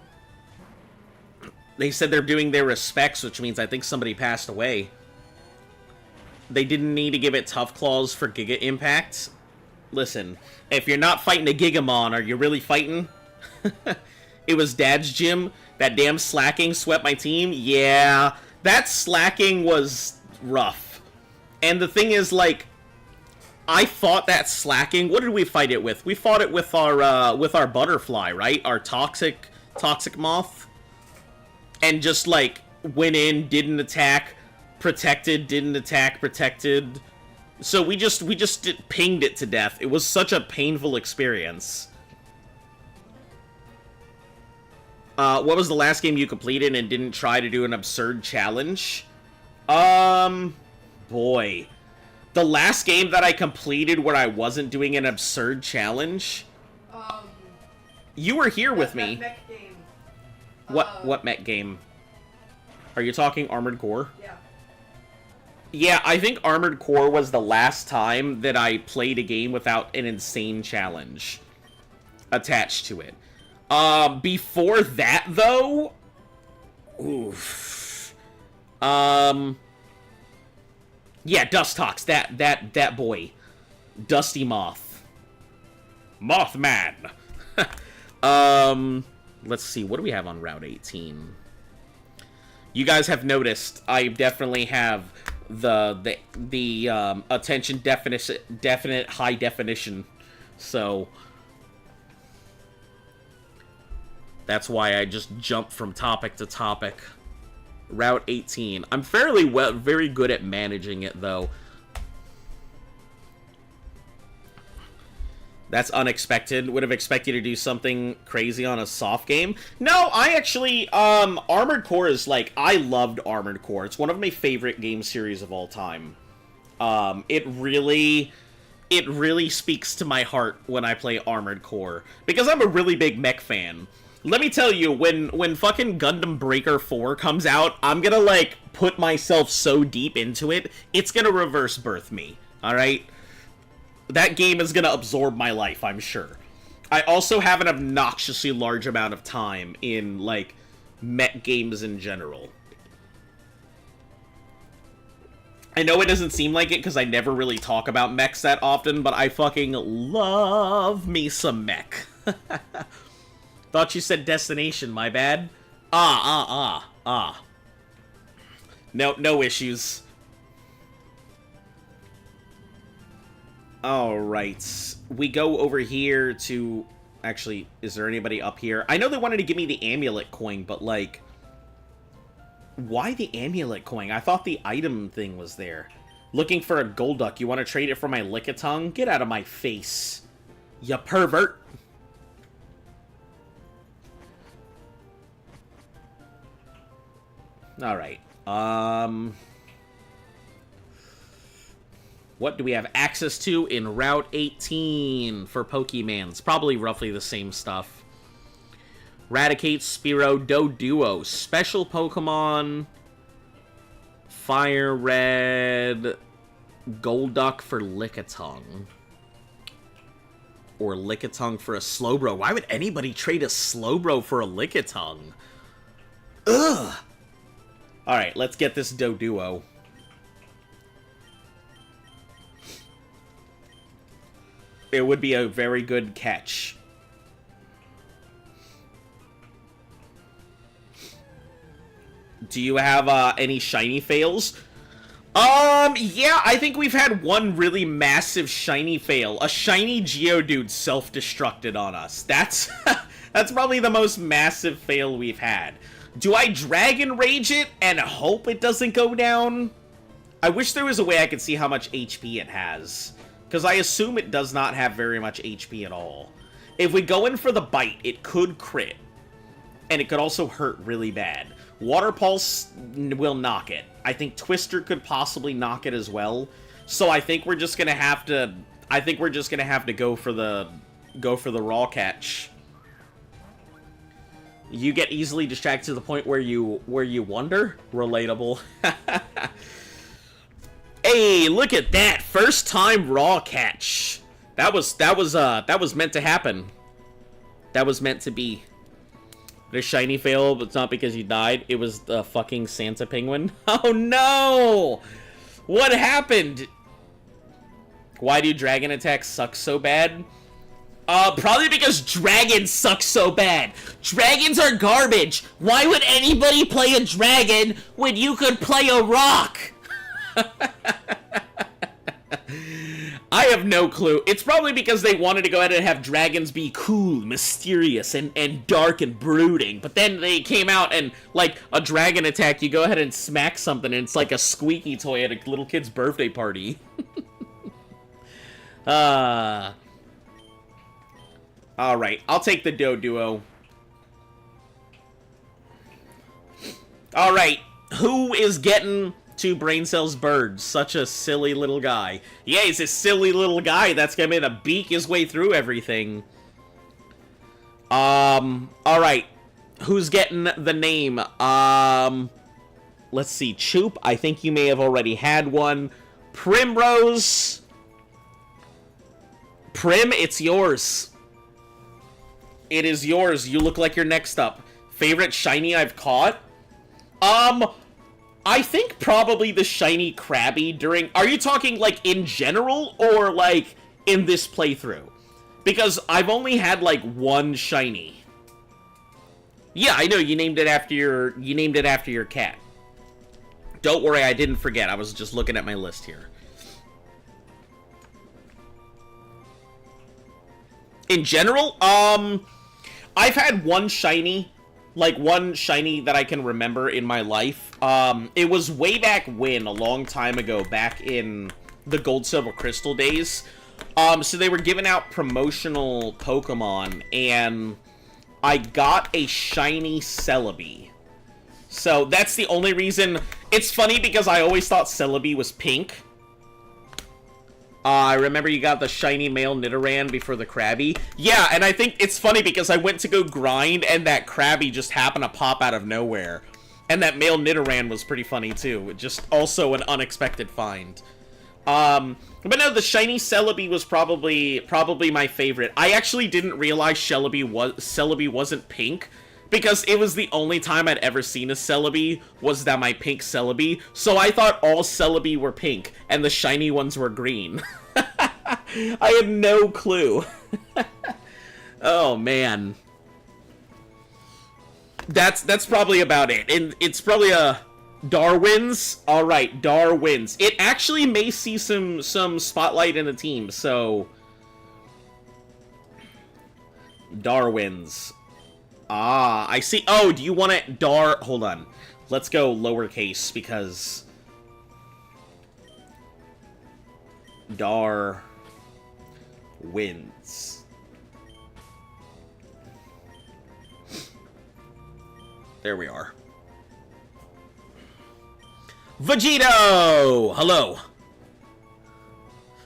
They said they're doing their respects, which means I think somebody passed away. They didn't need to give it tough claws for Giga Impact. Listen, if you're not fighting a Gigamon, are you really fighting? It was Dad's gym. That damn slacking swept my team. Yeah, that slacking was rough. And the thing is, like, I fought that slacking. What did we fight it with? We fought it with our butterfly, right? Our toxic moth. And just, like, went in, didn't attack, protected, didn't attack, protected. So we just pinged it to death. It was such a painful experience. What was the last game you completed and didn't try to do an absurd challenge? Boy. The last game that I completed where I wasn't doing an absurd challenge? You were here with me. That mech game. What mech game? Are you talking Armored Core? Yeah. Yeah, I think Armored Core was the last time that I played a game without an insane challenge attached to it. Before that, though... Oof. Yeah, Dustox, that boy. Dusty Moth. Mothman. Let's see, what do we have on Route 18? You guys have noticed, I definitely have the attention definite high definition. So that's why I just jump from topic to topic. Route 18. I'm very good at managing it, though. That's unexpected. Would have expected you to do something crazy on a soft game. No, I actually, Armored Core is like, I loved Armored Core. It's one of my favorite game series of all time. It really speaks to my heart when I play Armored Core. Because I'm a really big mech fan. Let me tell you, when fucking Gundam Breaker 4 comes out, I'm gonna, like, put myself so deep into it, it's gonna reverse birth me, alright? That game is gonna absorb my life, I'm sure. I also have an obnoxiously large amount of time in, like, mech games in general. I know it doesn't seem like it, because I never really talk about mechs that often, but I fucking love me some mech. Thought you said destination, my bad. No issues. Alright. We go over here to... Actually, is there anybody up here? I know they wanted to give me the amulet coin, but, like... Why the amulet coin? I thought the item thing was there. Looking for a Golduck. You want to trade it for my Lickitung? Get out of my face. You pervert. Alright, what do we have access to in Route 18 for Pokemans? Probably roughly the same stuff. Raticate, Spearow, Doduo, Special Pokemon, FireRed, Golduck for Lickitung. Or Lickitung for a Slowbro. Why would anybody trade a Slowbro for a Lickitung? Ugh! Alright, let's get this Doduo. It would be a very good catch. Do you have any shiny fails? Yeah, I think we've had one really massive shiny fail. A shiny Geodude self-destructed on us. That's that's probably the most massive fail we've had. Do I Dragon Rage it and hope it doesn't go down? I wish there was a way I could see how much HP it has. Because I assume it does not have very much HP at all. If we go in for the bite, it could crit. And it could also hurt really bad. Water Pulse will knock it. I think Twister could possibly knock it as well. So I think we're just gonna have to... I think we're just gonna have to go for the raw catch. You get easily distracted to the point where you wonder? Relatable. Hey, look at that! First time raw catch. That was meant to happen. That was meant to be. The shiny fail, but it's not because you died. It was the fucking Santa penguin. Oh no! What happened? Why do dragon attacks suck so bad? Probably because dragons suck so bad. Dragons are garbage. Why would anybody play a dragon when you could play a rock? I have no clue. It's probably because they wanted to go ahead and have dragons be cool, mysterious, and dark and brooding. But then they came out and, like, a dragon attack, you go ahead and smack something and it's like a squeaky toy at a little kid's birthday party. Alright, I'll take the Doduo. Alright, who is getting to Brain Cells Birds? Such a silly little guy. Yeah, he's a silly little guy that's gonna beak his way through everything. Alright. Who's getting the name? Let's see. Choop, I think you may have already had one. Primrose. Prim, it's yours. It is yours. You look like you're next up. Favorite shiny I've caught? I think probably the shiny Krabby during... Are you talking, like, in general, or, like, in this playthrough? Because I've only had, like, one shiny. Yeah, I know, you named it after your cat. Don't worry, I didn't forget. I was just looking at my list here. In general, I've had one shiny... Like, one shiny that I can remember in my life. It was way back when, a long time ago, back in the Gold, Silver, Crystal days. So they were giving out promotional Pokemon, and I got a shiny Celebi. So that's the only reason. It's funny because I always thought Celebi was pink. I remember you got the shiny male Nidoran before the Krabby. Yeah, and I think it's funny because I went to go grind and that Krabby just happened to pop out of nowhere. And that male Nidoran was pretty funny too. Just also an unexpected find. But no, the shiny Celebi was probably my favorite. I actually didn't realize Celebi wasn't pink, because it was the only time I'd ever seen a Celebi was that my pink Celebi. So I thought all Celebi were pink, and the shiny ones were green. I had no clue. Oh, man. That's probably about it. And it's probably a... Darwin's? Alright, Darwin's. It actually may see some spotlight in the team, so... Darwin's. Ah, I see. Oh, do you want it hold on. Let's go lowercase, because... Dar... wins. There we are. Vegito! Hello.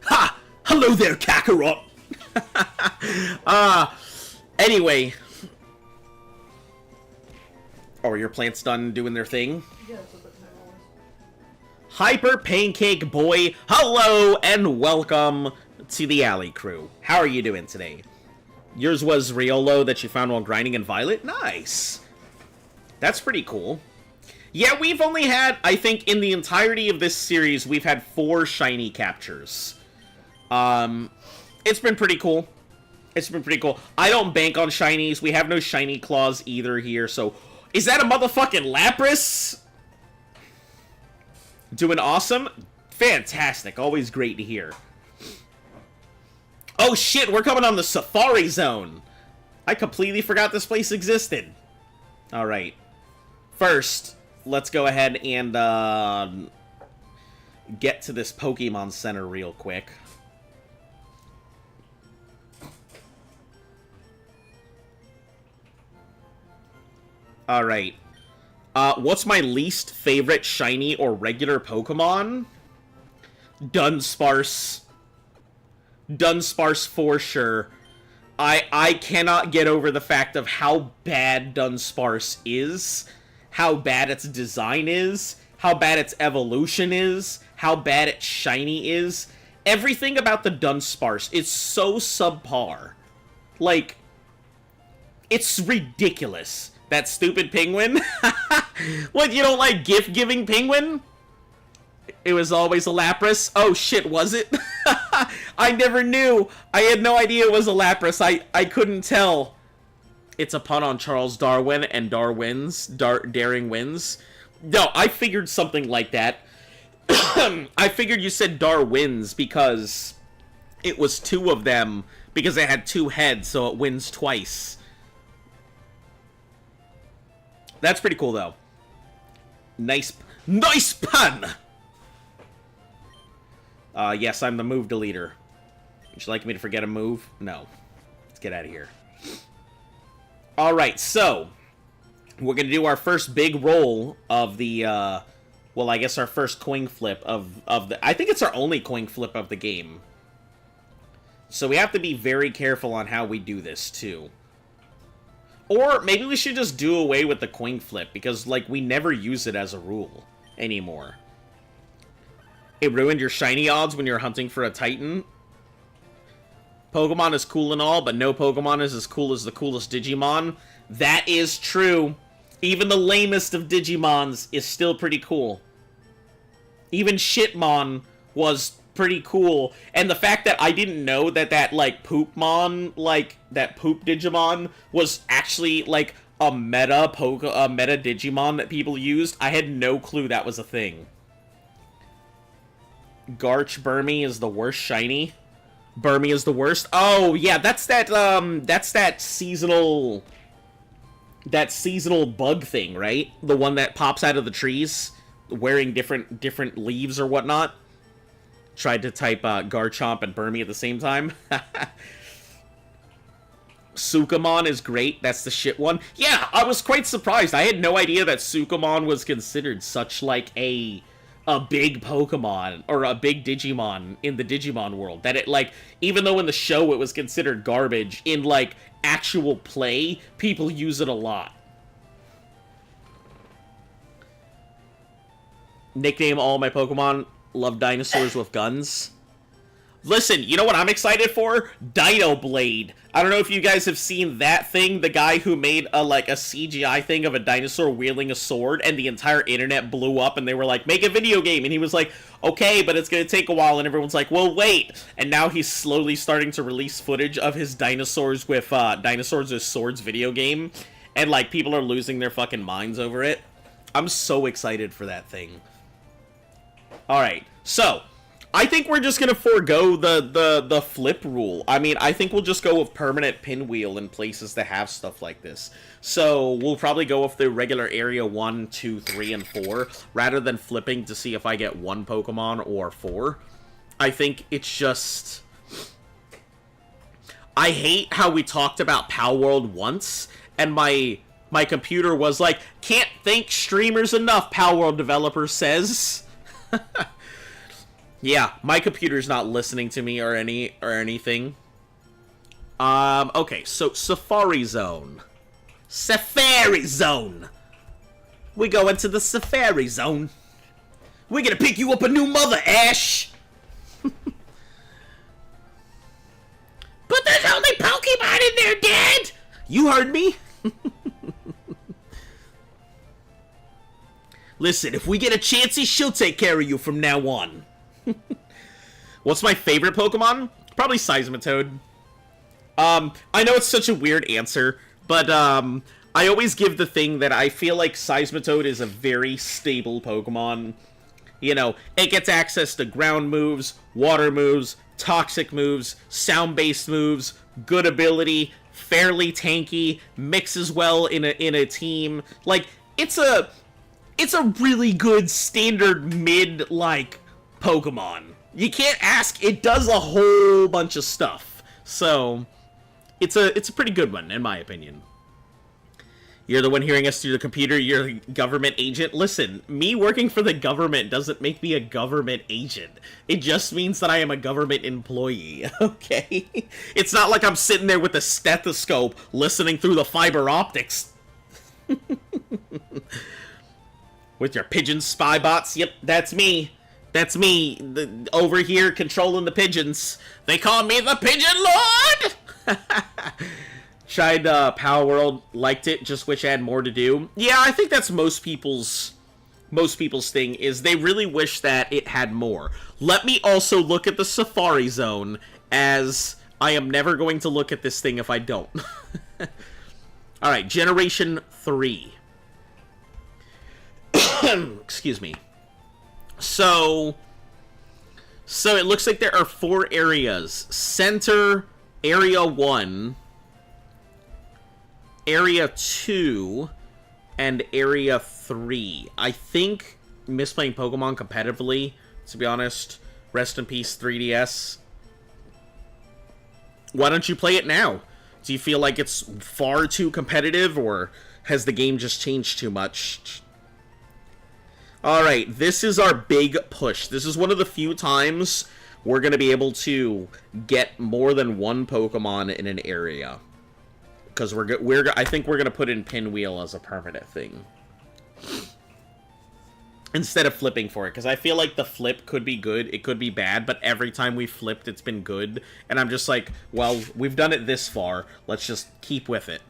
Ha! Hello there, Kakarot! Anyway... Oh, are your plants done doing their thing? Yeah, that's what the time was. Hyper Pancake Boy, hello and welcome to the Alley Crew. How are you doing today? Yours was Riolo that you found while grinding in Violet? Nice. That's pretty cool. Yeah, we've only had, I think, in the entirety of this series, we've had 4 shiny captures. It's been pretty cool. It's been pretty cool. I don't bank on shinies. We have no shiny claws either here, so... Is that a motherfucking Lapras? Doing awesome? Fantastic. Always great to hear. Oh shit, we're coming on the Safari Zone. I completely forgot this place existed. Alright. First, let's go ahead and get to this Pokemon Center real quick. Alright. What's my least favorite shiny or regular Pokemon? Dunsparce. Dunsparce for sure. I cannot get over the fact of how bad Dunsparce is, how bad its design is, how bad its evolution is, how bad its shiny is. Everything about the Dunsparce is so subpar. Like, it's ridiculous. That stupid penguin? What, you don't like gift-giving penguin? It was always a Lapras? Oh shit, was it? I never knew. I had no idea it was a Lapras. I couldn't tell. It's a pun on Charles Darwin and Daring Wins. No, I figured something like that. I figured you said Darwins because it was two of them, because it had two heads, so it wins twice. That's pretty cool, though. Nice pun! Yes, I'm the move deleter. Would you like me to forget a move? No. Let's get out of here. Alright, so we're gonna do our first big roll of the, well, I guess our first coin flip of the... I think it's our only coin flip of the game. So we have to be very careful on how we do this, too. Or maybe we should just do away with the coin flip, because, like, we never use it as a rule anymore. It ruined your shiny odds when you're hunting for a Titan. Pokemon is cool and all, but no Pokemon is as cool as the coolest Digimon. That is true. Even the lamest of Digimons is still pretty cool. Even Shitmon was pretty cool. And the fact that I didn't know that like, Poopmon, like, that Poop Digimon was actually, like, a meta Digimon that people used, I had no clue that was a thing. Garch Burmy is the worst shiny. Burmy is the worst. Oh, yeah, that's that seasonal bug thing, right? The one that pops out of the trees, wearing different leaves or whatnot. Tried to type Garchomp and Burmy at the same time. Sukamon is great. That's the shit one. Yeah, I was quite surprised. I had no idea that Sukamon was considered such, like, a big Pokemon, or a big Digimon in the Digimon world. That it, like, even though in the show it was considered garbage, in, like, actual play, people use it a lot. Nickname all my Pokemon, love dinosaurs with guns. Listen, you know what I'm excited for? Dino Blade. I don't know if you guys have seen that thing, the guy who made a CGI thing of a dinosaur wielding a sword, and the entire internet blew up, and they were like, make a video game, and he was like, okay, but it's gonna take a while, and everyone's like, well, wait, and now he's slowly starting to release footage of his Dinosaurs with Swords video game, and, like, people are losing their fucking minds over it. I'm so excited for that thing. Alright, so I think we're just gonna forego the flip rule. I mean, I think we'll just go with permanent pinwheel in places that have stuff like this. So we'll probably go with the regular area 1, 2, 3, and 4, rather than flipping to see if I get 1 Pokemon or 4. I think it's just... I hate how we talked about Palworld once, and my computer was like, can't thank streamers enough, Palworld developer says. Yeah, my computer's not listening to me or anything. Okay, so Safari Zone. Safari Zone! We go into the Safari Zone. We're gonna pick you up a new mother, Ash! But there's only Pokemon in there, Dad! You heard me! Listen, if we get a Chansey, she'll take care of you from now on. What's my favorite Pokemon? Probably Seismitoad. I know it's such a weird answer, but I always give the thing that I feel like Seismitoad is a very stable Pokemon. You know, it gets access to ground moves, water moves, toxic moves, sound-based moves, good ability, fairly tanky, mixes well in a team. Like, it's a really good standard mid, like, Pokemon. You can't ask, it does a whole bunch of stuff. So, it's a pretty good one, in my opinion. You're the one hearing us through the computer. You're a government agent. Listen, me working for the government doesn't make me a government agent. It just means that I am a government employee, okay? It's not like I'm sitting there with a stethoscope listening through the fiber optics. With your pigeon spy bots. Yep, that's me. That's me. Over here controlling the pigeons. They call me the Pigeon Lord! Tried Power World, liked it, just wish I had more to do. Yeah, I think that's most people's thing, is they really wish that it had more. Let me also look at the Safari Zone, as I am never going to look at this thing if I don't. Alright, Generation 3. Excuse me. So it looks like there are 4 areas. Center, Area 1... Area 2 and Area 3. I think miss playing Pokemon competitively, to be honest. Rest in peace, 3DS. Why don't you play it now? Do you feel like it's far too competitive, or has the game just changed too much? Alright, this is our big push. This is one of the few times we're going to be able to get more than one Pokemon in an area. Because I think we're gonna put in Pinwheel as a permanent thing instead of flipping for it. Because I feel like the flip could be good, it could be bad, but every time we flipped, it's been good. And I'm just like, well, we've done it this far. Let's just keep with it.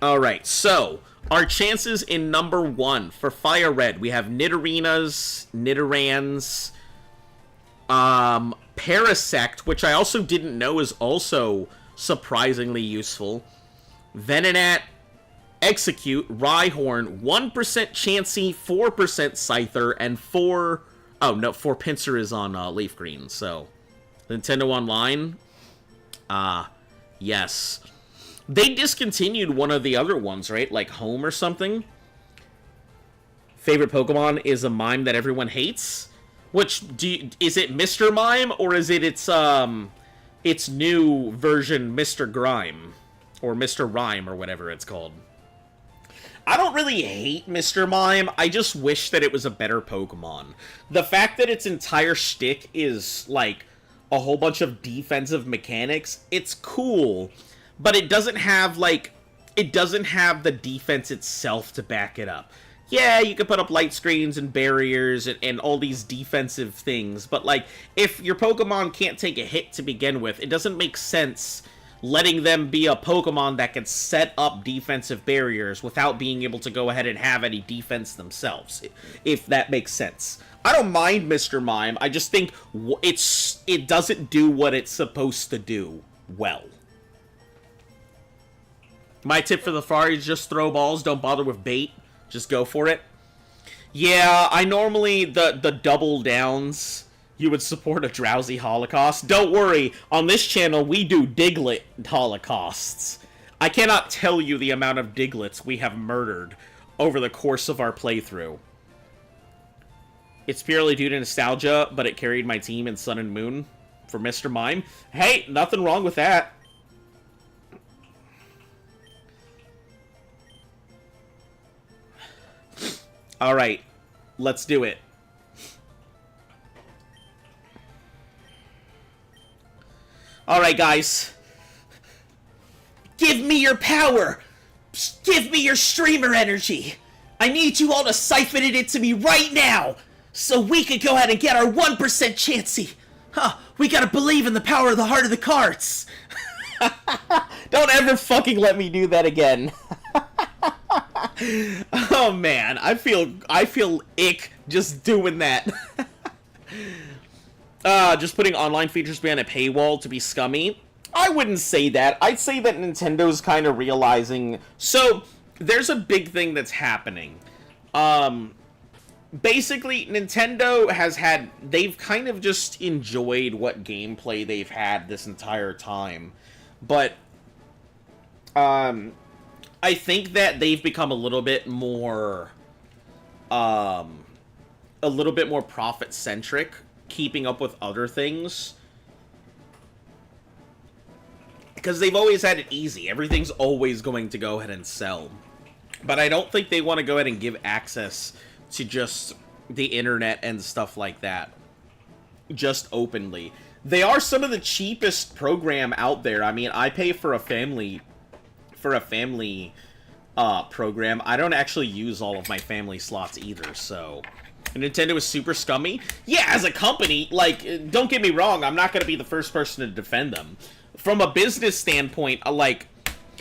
All right, so our chances in number 1 for FireRed, we have Nidorinas, Nidorans, Parasect, which I also didn't know is also surprisingly useful. Venonat, Execute, Rhyhorn, 1% Chansey, 4% Scyther, and 4 Pinsir is on Leaf Green, so Nintendo Online. Yes. They discontinued one of the other ones, right? Like Home or something. Favorite Pokemon is a mime that everyone hates. Which, is it Mr. Mime, or is it its new version, Mr. Grime? Or Mr. Rhyme, or whatever it's called. I don't really hate Mr. Mime, I just wish that it was a better Pokemon. The fact that its entire shtick is, like, a whole bunch of defensive mechanics, it's cool, but it doesn't have, like, it doesn't have the defense itself to back it up. Yeah, you can put up light screens and barriers and all these defensive things, but, like, if your Pokemon can't take a hit to begin with, it doesn't make sense letting them be a Pokemon that can set up defensive barriers without being able to go ahead and have any defense themselves, if that makes sense. I don't mind Mr. Mime, I just think it doesn't do what it's supposed to do well. My tip for the Ferrari is just throw balls, don't bother with bait. Just go for it. Yeah, I normally, the double downs, you would support a Drowsy Holocaust. Don't worry, on this channel, we do Diglett Holocausts. I cannot tell you the amount of Diglets we have murdered over the course of our playthrough. It's purely due to nostalgia, but it carried my team in Sun and Moon for Mr. Mime. Hey, nothing wrong with that. Alright, let's do it. Alright, guys. Give me your power! Give me your streamer energy! I need you all to siphon it into me right now! So we can go ahead and get our 1% Chansey! Huh, we gotta believe in the power of the heart of the cards! Don't ever fucking let me do that again. Oh man, I feel ick just doing that. Just putting online features behind a paywall to be scummy. I wouldn't say that. I'd say that Nintendo's kind of realizing. So there's a big thing that's happening. Basically, Nintendo they've kind of just enjoyed what gameplay they've had this entire time. But I think that they've become a little bit more profit-centric, keeping up with other things. Because they've always had it easy. Everything's always going to go ahead and sell. But I don't think they want to go ahead and give access to just the internet and stuff like that. Just openly. They are some of the cheapest program out there. I mean, I pay for a family program. I don't actually use all of my family slots either, so Nintendo is super scummy. Yeah, as a company, like, don't get me wrong, I'm not going to be the first person to defend them. From a business standpoint, like,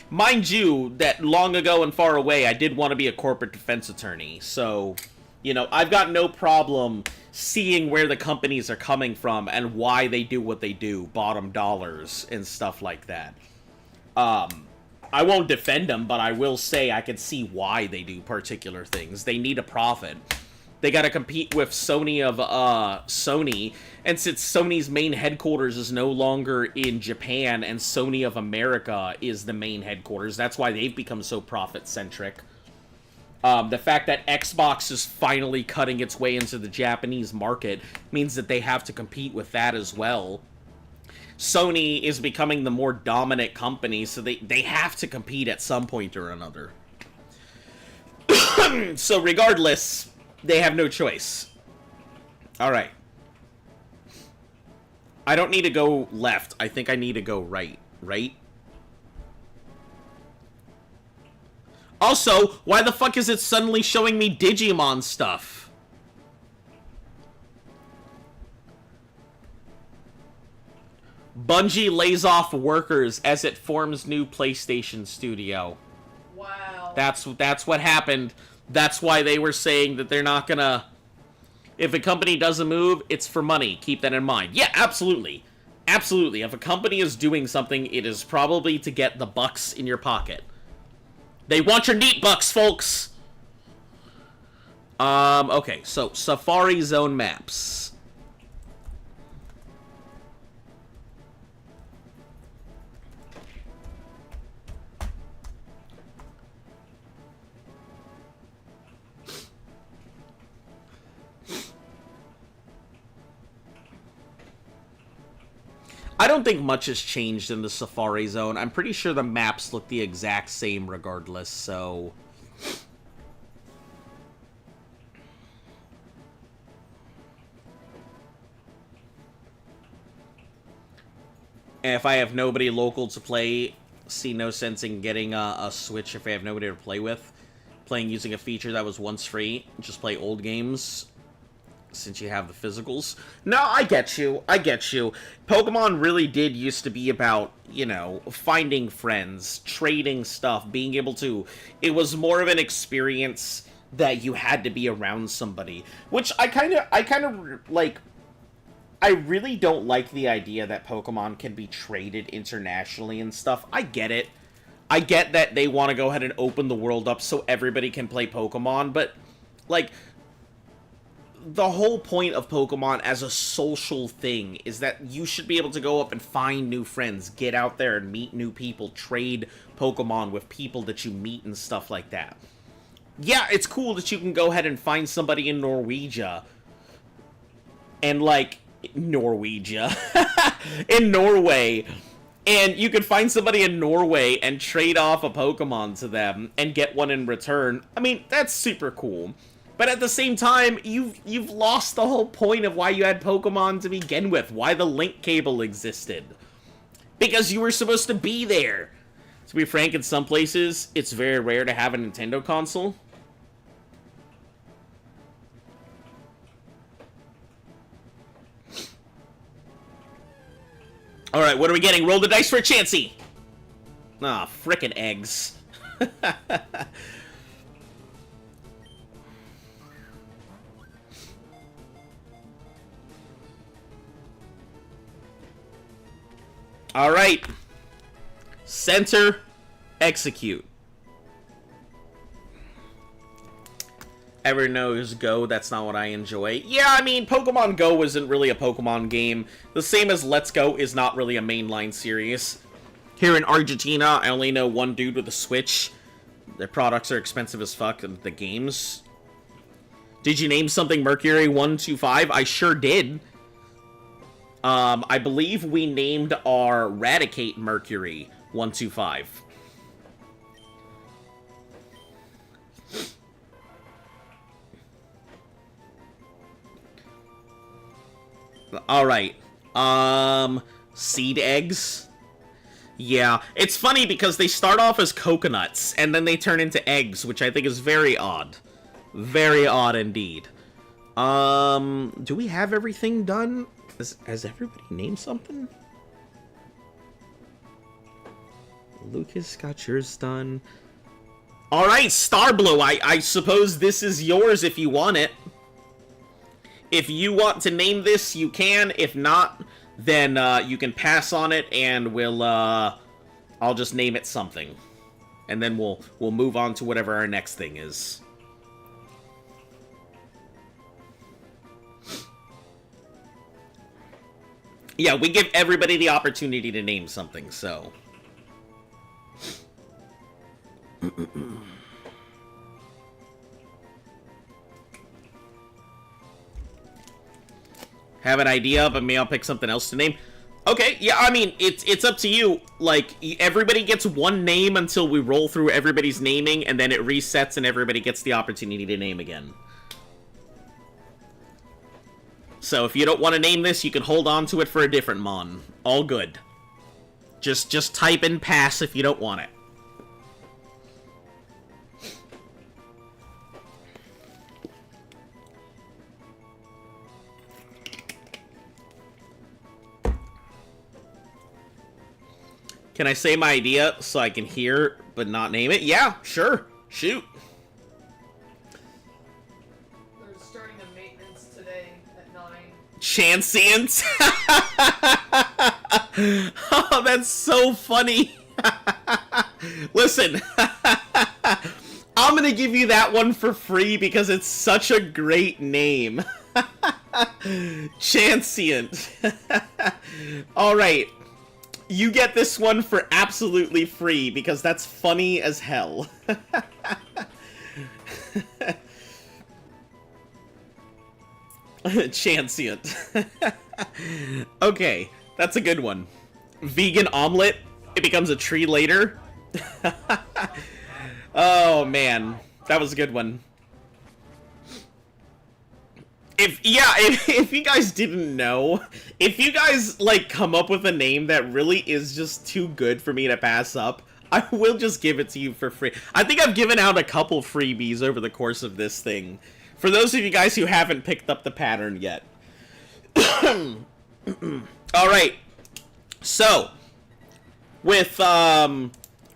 mind you, that long ago and far away, I did want to be a corporate defense attorney, so, you know, I've got no problem seeing where the companies are coming from and why they do what they do, bottom dollars and stuff like that. I won't defend them, but I will say I can see why they do particular things. They need a profit. They gotta compete with Sony of, Sony, and since Sony's main headquarters is no longer in Japan and Sony of America is the main headquarters, that's why they've become so profit-centric. The fact that Xbox is finally cutting its way into the Japanese market means that they have to compete with that as well. Sony is becoming the more dominant company, so they have to compete at some point or another. So regardless, they have no choice. Alright. I don't need to go left. I think I need to go right. Right? Also, why the fuck is it suddenly showing me Digimon stuff? Bungie lays off workers as it forms new PlayStation studio. Wow. That's what happened. That's why they were saying that they're not gonna... If a company doesn't move, it's for money. Keep that in mind. Yeah, absolutely. Absolutely. If a company is doing something, it is probably to get the bucks in your pocket. They want your neat bucks, folks! Okay, so Safari Zone maps. I don't think much has changed in the Safari Zone. I'm pretty sure the maps look the exact same regardless, so... And if I have nobody local to play, see no sense in getting a Switch if I have nobody to play with. Playing using a feature that was once free. Just play old games. Since you have the physicals. No, I get you. I get you. Pokemon really did used to be about, you know, finding friends, trading stuff, being able to... It was more of an experience that you had to be around somebody. Which I kind of, like... I really don't like the idea that Pokemon can be traded internationally and stuff. I get it. I get that they want to go ahead and open the world up so everybody can play Pokemon, but, like... The whole point of Pokemon as a social thing is that you should be able to go up and find new friends, get out there and meet new people, trade Pokemon with people that you meet and stuff like that. Yeah, it's cool that you can go ahead and find somebody in Norwegia and, like, Norwegia, in Norway, and you can find somebody in Norway and trade off a Pokemon to them and get one in return. I mean, that's super cool. But at the same time, you've lost the whole point of why you had Pokemon to begin with, why the link cable existed. Because you were supposed to be there. To be frank, in some places, it's very rare to have a Nintendo console. Alright, what are we getting? Roll the dice for a Chansey! Ah, frickin' eggs. Alright. Center. Execute. Everyone knows Go, that's not what I enjoy. Yeah, I mean, Pokemon Go isn't really a Pokemon game. The same as Let's Go is not really a mainline series. Here in Argentina, I only know one dude with a Switch. Their products are expensive as fuck, and the games. Did you name something Mercury 125? I sure did. I believe we named our Radicate Mercury 125. Alright. Seed eggs. Yeah, it's funny because they start off as coconuts, and then they turn into eggs, which I think is very odd. Very odd indeed. Do we have everything done? Has everybody named something? Lucas got yours done. Alright, Starblue, I suppose this is yours if you want it. If you want to name this, you can. If not, then you can pass on it, and I'll just name it something. And then we'll move on to whatever our next thing is. Yeah, we give everybody the opportunity to name something, so... Have an idea, but maybe I'll pick something else to name. Okay, yeah, I mean, it's up to you. Like, everybody gets one name until we roll through everybody's naming, and then it resets and everybody gets the opportunity to name again. So if you don't want to name this, you can hold on to it for a different mon. All good. Just type in pass if you don't want it. Can I say my idea so I can hear but not name it? Yeah, sure. Shoot. They're starting a maintenance today at 9. Chancient. Oh, that's so funny. Listen, I'm gonna give you that one for free because it's such a great name. Chancient. Alright. You get this one for absolutely free, because that's funny as hell. Chancient. Okay, that's a good one. Vegan omelet. It becomes a tree later. Oh, man. That was a good one. If you guys didn't know, if you guys, like, come up with a name that really is just too good for me to pass up, I will just give it to you for free. I think I've given out a couple freebies over the course of this thing. For those of you guys who haven't picked up the pattern yet. Alright. So, with,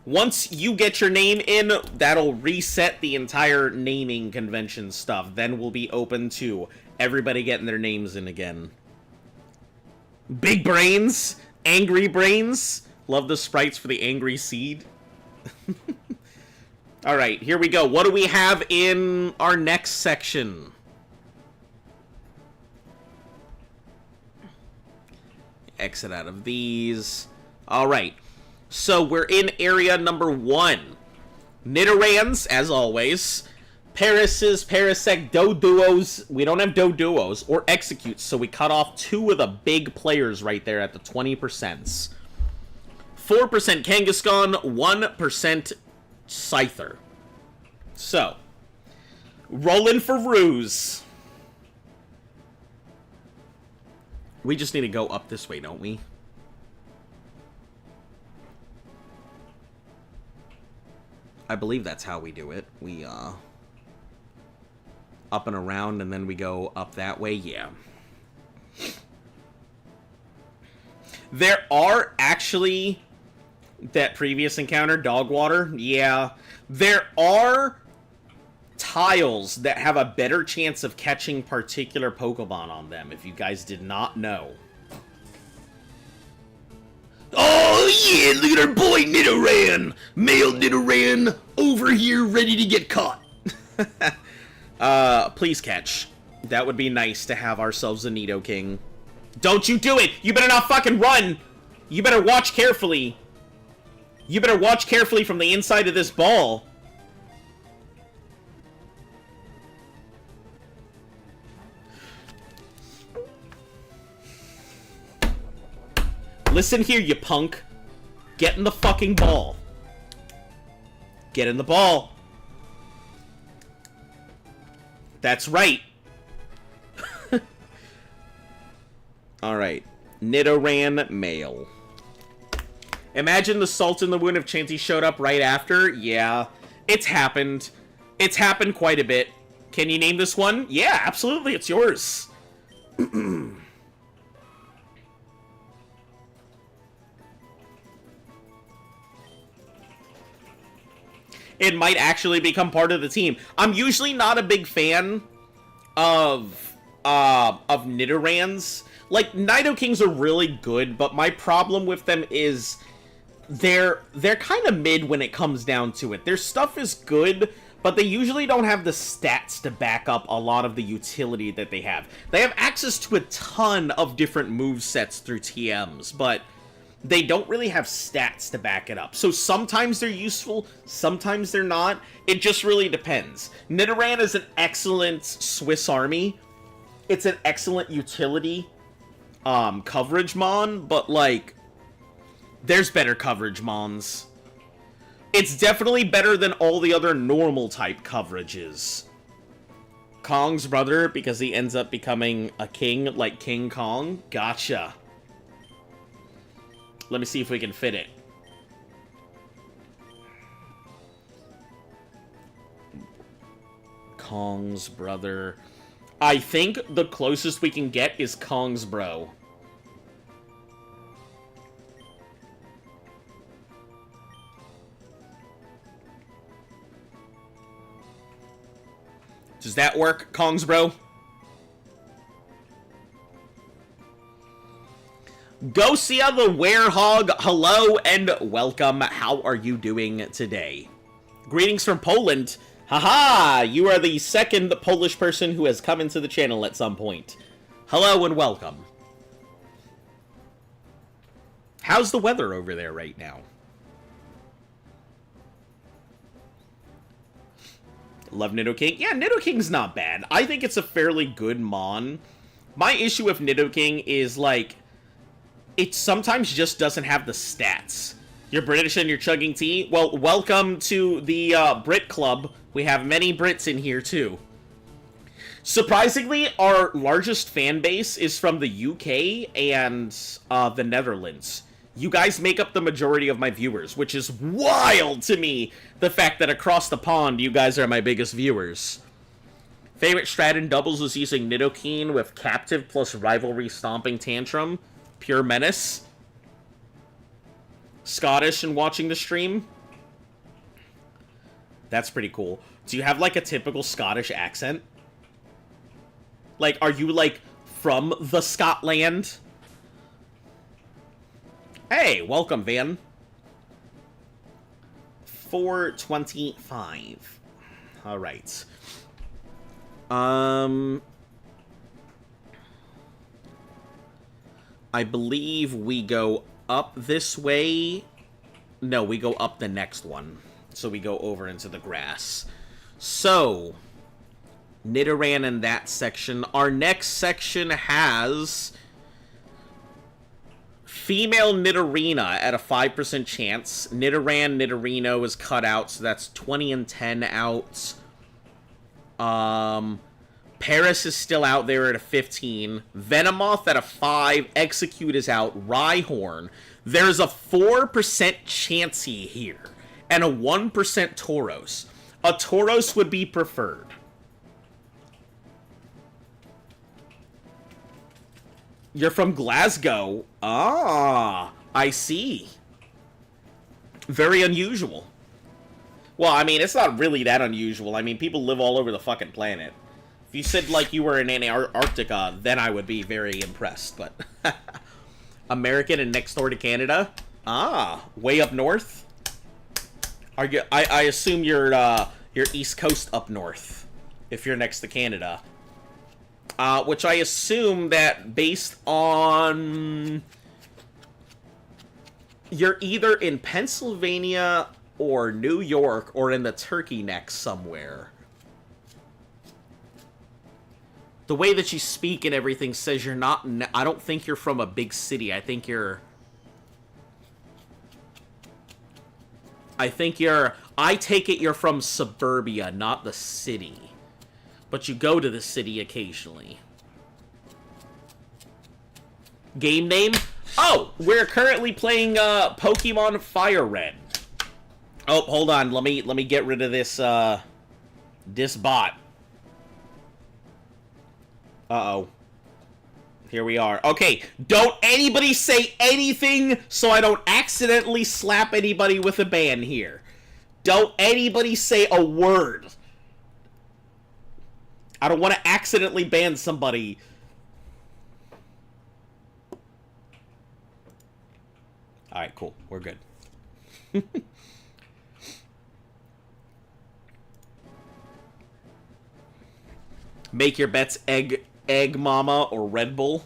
once you get your name in, that'll reset the entire naming convention stuff. Then we'll be open to everybody getting their names in again. Big brains, angry brains. Love the sprites for the angry seed. Alright, here we go. What do we have in our next section? Exit out of these. Alright. So we're in area number 1. Nidorans, as always. Paris's, Parisec, Doduos. We don't have Doduos or Executes, so we cut off 2 of the big players right there at the 20%. 4% Kangaskhan, 1% Scyther. So, rolling for Ruse. We just need to go up this way, don't we? I believe that's how we do it. We, up and around, and then we go up that way. Yeah. There are actually that previous encounter, dog water. Yeah. There are tiles that have a better chance of catching particular Pokemon on them, if you guys did not know. Oh yeah, look at our boy Nidoran! Male Nidoran over here ready to get caught. Please catch. That would be nice to have ourselves a Nidoking. Don't you do it! You better not fucking run! You better watch carefully. You better watch carefully from the inside of this ball. Listen here, you punk. Get in the fucking ball. Get in the ball. That's right. Alright. Nidoran male. Imagine the salt in the wound if Chansey showed up right after. Yeah. It's happened. It's happened quite a bit. Can you name this one? Yeah, absolutely. It's yours. It might actually become part of the team. I'm usually not a big fan of Nidorans. Like, Nidokings are really good, but my problem with them is they're kind of mid when it comes down to it. Their stuff is good, but they usually don't have the stats to back up a lot of the utility that they have. They have access to a ton of different movesets through TMs, but they don't really have stats to back it up. So sometimes they're useful, sometimes they're not. It just really depends. Nidoran is an excellent Swiss Army. It's an excellent utility coverage mon, but like, there's better coverage mons. It's definitely better than all the other normal type coverages. Kong's brother, because he ends up becoming a king like King Kong. Gotcha. Let me see if we can fit it. Kong's brother. I think the closest we can get is Kong's bro. Does that work, Kong's bro? Gosia the Werehog, hello and welcome. How are you doing today? Greetings from Poland. Haha, you are the second Polish person who has come into the channel at some point. Hello and welcome. How's the weather over there right now? Love Nidoking. Yeah, Nidoking's not bad. I think it's a fairly good mon. My issue with Nidoking is, like, it sometimes just doesn't have the stats. You're British and you're chugging tea? Well, welcome to the Brit Club. We have many Brits in here, too. Surprisingly, our largest fan base is from the UK and the Netherlands. You guys make up the majority of my viewers, which is wild to me, the fact that across the pond, you guys are my biggest viewers. Favorite strat in doubles was using Nidoking with Captive plus Rivalry Stomping Tantrum. Pure Menace. Scottish and watching the stream. That's pretty cool. Do you have, like, a typical Scottish accent? Like, are you, like, from the Scotland? Hey, welcome, Van. 425. Alright. I believe we go up this way. No, we go up the next one. So we go over into the grass. So, Nidoran in that section. Our next section has female Nidorina at a 5% chance. Nidoran, Nidorino is cut out, so that's 20 and 10 out. Paris is still out there at a 15. Venomoth at a 5. Execute is out. Rhyhorn. There's a 4% Chansey here. And a 1% Tauros. A Tauros would be preferred. You're from Glasgow. Ah, I see. Very unusual. Well, I mean, it's not really that unusual. I mean, people live all over the fucking planet. If you said, like, you were in Antarctica, then I would be very impressed, but... American and next door to Canada? Ah, way up north? Are you... I assume you're East Coast up north, if you're next to Canada. Which I assume that based on... You're either in Pennsylvania or New York or in the Turkey Neck somewhere. The way that you speak and everything says you're not... I don't think you're from a big city. I think you're I take it you're from suburbia, not the city. But you go to the city occasionally. Game name? Oh, we're currently playing Pokemon FireRed. Oh, hold on. Let me get rid of this this bot. Uh-oh. Here we are. Okay, don't anybody say anything so I don't accidentally slap anybody with a ban here. Don't anybody say a word. I don't want to accidentally ban somebody. Alright, cool. We're good. Make your bets Egg Mama or Red Bull.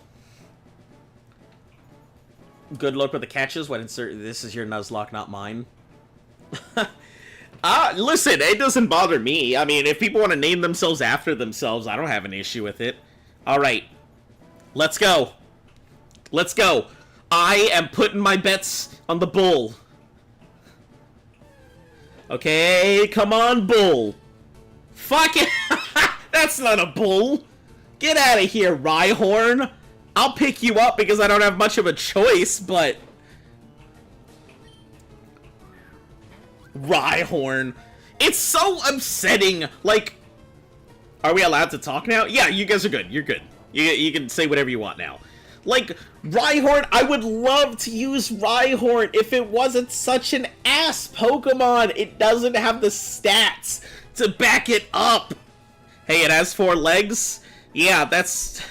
Good luck with the catches. What insert? This is your Nuzlocke, not mine. Listen, it doesn't bother me. I mean, if people want to name themselves after themselves, I don't have an issue with it. Alright. Let's go. Let's go. I am putting my bets on the bull. Okay, come on, bull. Fuck it. That's not a bull. Get out of here, Rhyhorn. I'll pick you up because I don't have much of a choice, but... Rhyhorn. It's so upsetting. Like, are we allowed to talk now? Yeah, you guys are good. You're good. You can say whatever you want now. Like, Rhyhorn, I would love to use Rhyhorn if it wasn't such an ass Pokemon. It doesn't have the stats to back it up. Hey, it has 4 legs? Yeah, that's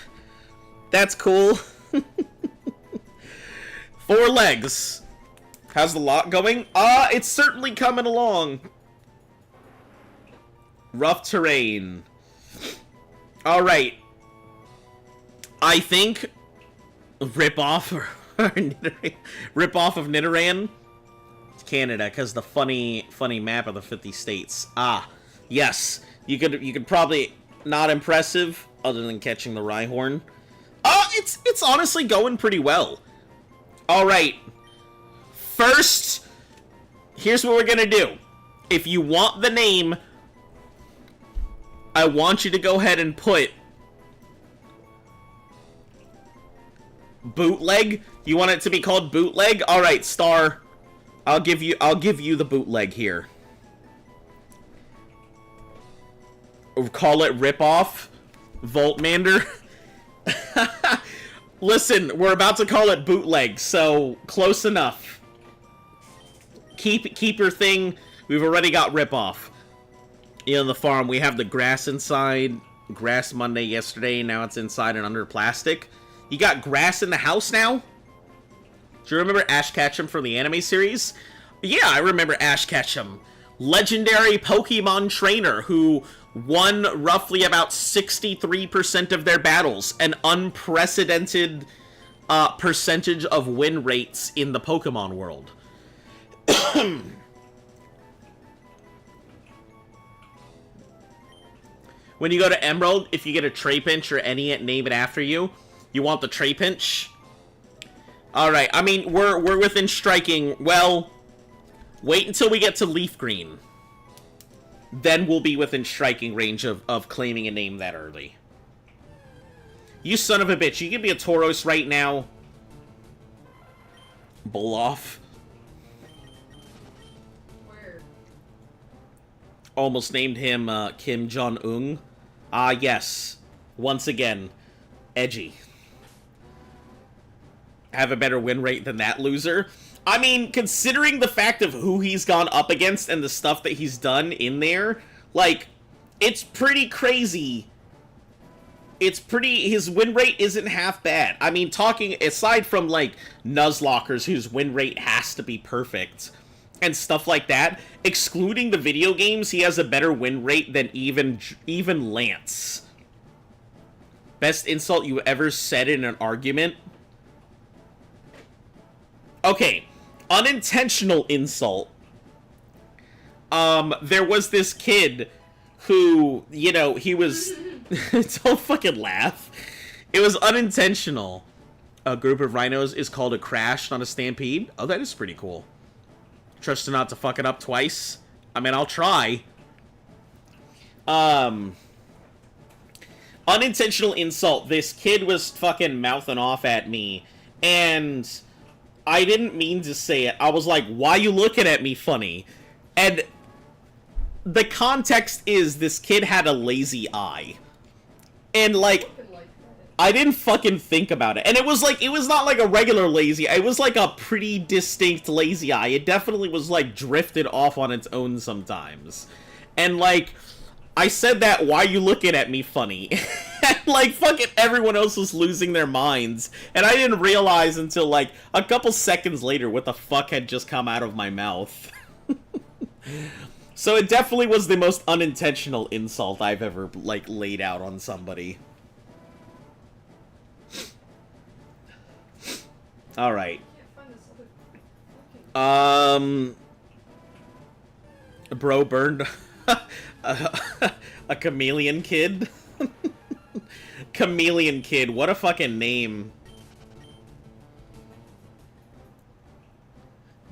cool. 4 legs. How's the lot going? It's certainly coming along. Rough terrain. Alright. I think rip off of Nidoran. It's Canada, because the funny map of the 50 states. Ah, yes. You could probably not impressive other than catching the Rhyhorn. It's honestly going pretty well. Alright. First, here's what we're gonna do. If you want the name, I want you to go ahead and put Bootleg. You want it to be called Bootleg? Alright, Star. I'll give you the bootleg here. Call it Ripoff. Voltmander. Listen, we're about to call it Bootleg, so close enough. Keep your thing. We've already got Ripoff. In the farm, we have the grass inside. Grass Monday yesterday, now it's inside and under plastic. You got grass in the house now? Do you remember Ash Ketchum from the anime series? Yeah, I remember Ash Ketchum. Legendary Pokemon trainer who won roughly about 63% of their battles. An unprecedented percentage of win rates in the Pokemon world. When you go to Emerald, if you get a Trapinch or any name it after you, you want the Trapinch? Alright, I mean, we're within striking. Well, wait until we get to Leaf Green. Then we'll be within striking range of claiming a name that early. You son of a bitch, you can be a Tauros right now. Bull off. Where? Almost named him Kim Jong-un. Ah, yes. Once again, edgy. Have a better win rate than that loser. I mean, considering the fact of who he's gone up against and the stuff that he's done in there, like, it's pretty crazy. His win rate isn't half bad. I mean, talking, aside from, like, Nuzlockers whose win rate has to be perfect and stuff like that, excluding the video games, he has a better win rate than even Lance. Best insult you ever said in an argument? Okay, unintentional insult. There was this kid who, you know, he was... Don't fucking laugh. It was unintentional. A group of rhinos is called a crash, not a stampede. Oh, that is pretty cool. Trust not to fuck it up twice. I mean, I'll try. Unintentional insult. This kid was fucking mouthing off at me, and I didn't mean to say it. I was like, why you looking at me funny? And the context is this kid had a lazy eye. And, like, I didn't fucking think about it. And it was not like a regular lazy eye. It was like a pretty distinct lazy eye. It definitely was, like, drifted off on its own sometimes. And, like, I said that, why you looking at me funny? And, like, fucking everyone else was losing their minds. And I didn't realize until, like, a couple seconds later what the fuck had just come out of my mouth. So it definitely was the most unintentional insult I've ever, like, laid out on somebody. Alright. Bro burned a chameleon kid. Chameleon kid, what a fucking name.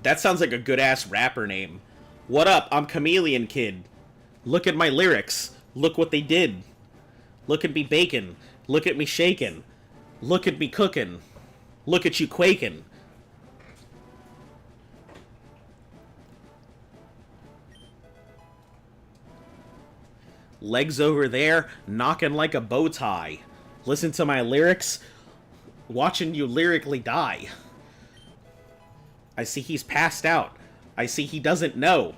That sounds like a good-ass rapper name. What up? I'm Chameleon Kid. Look at my lyrics. Look what they did. Look at me baking. Look at me shaking. Look at me cooking. Look at you quaking. Legs over there, knocking like a bow tie. Listen to my lyrics, watching you lyrically die. I see he's passed out. I see he doesn't know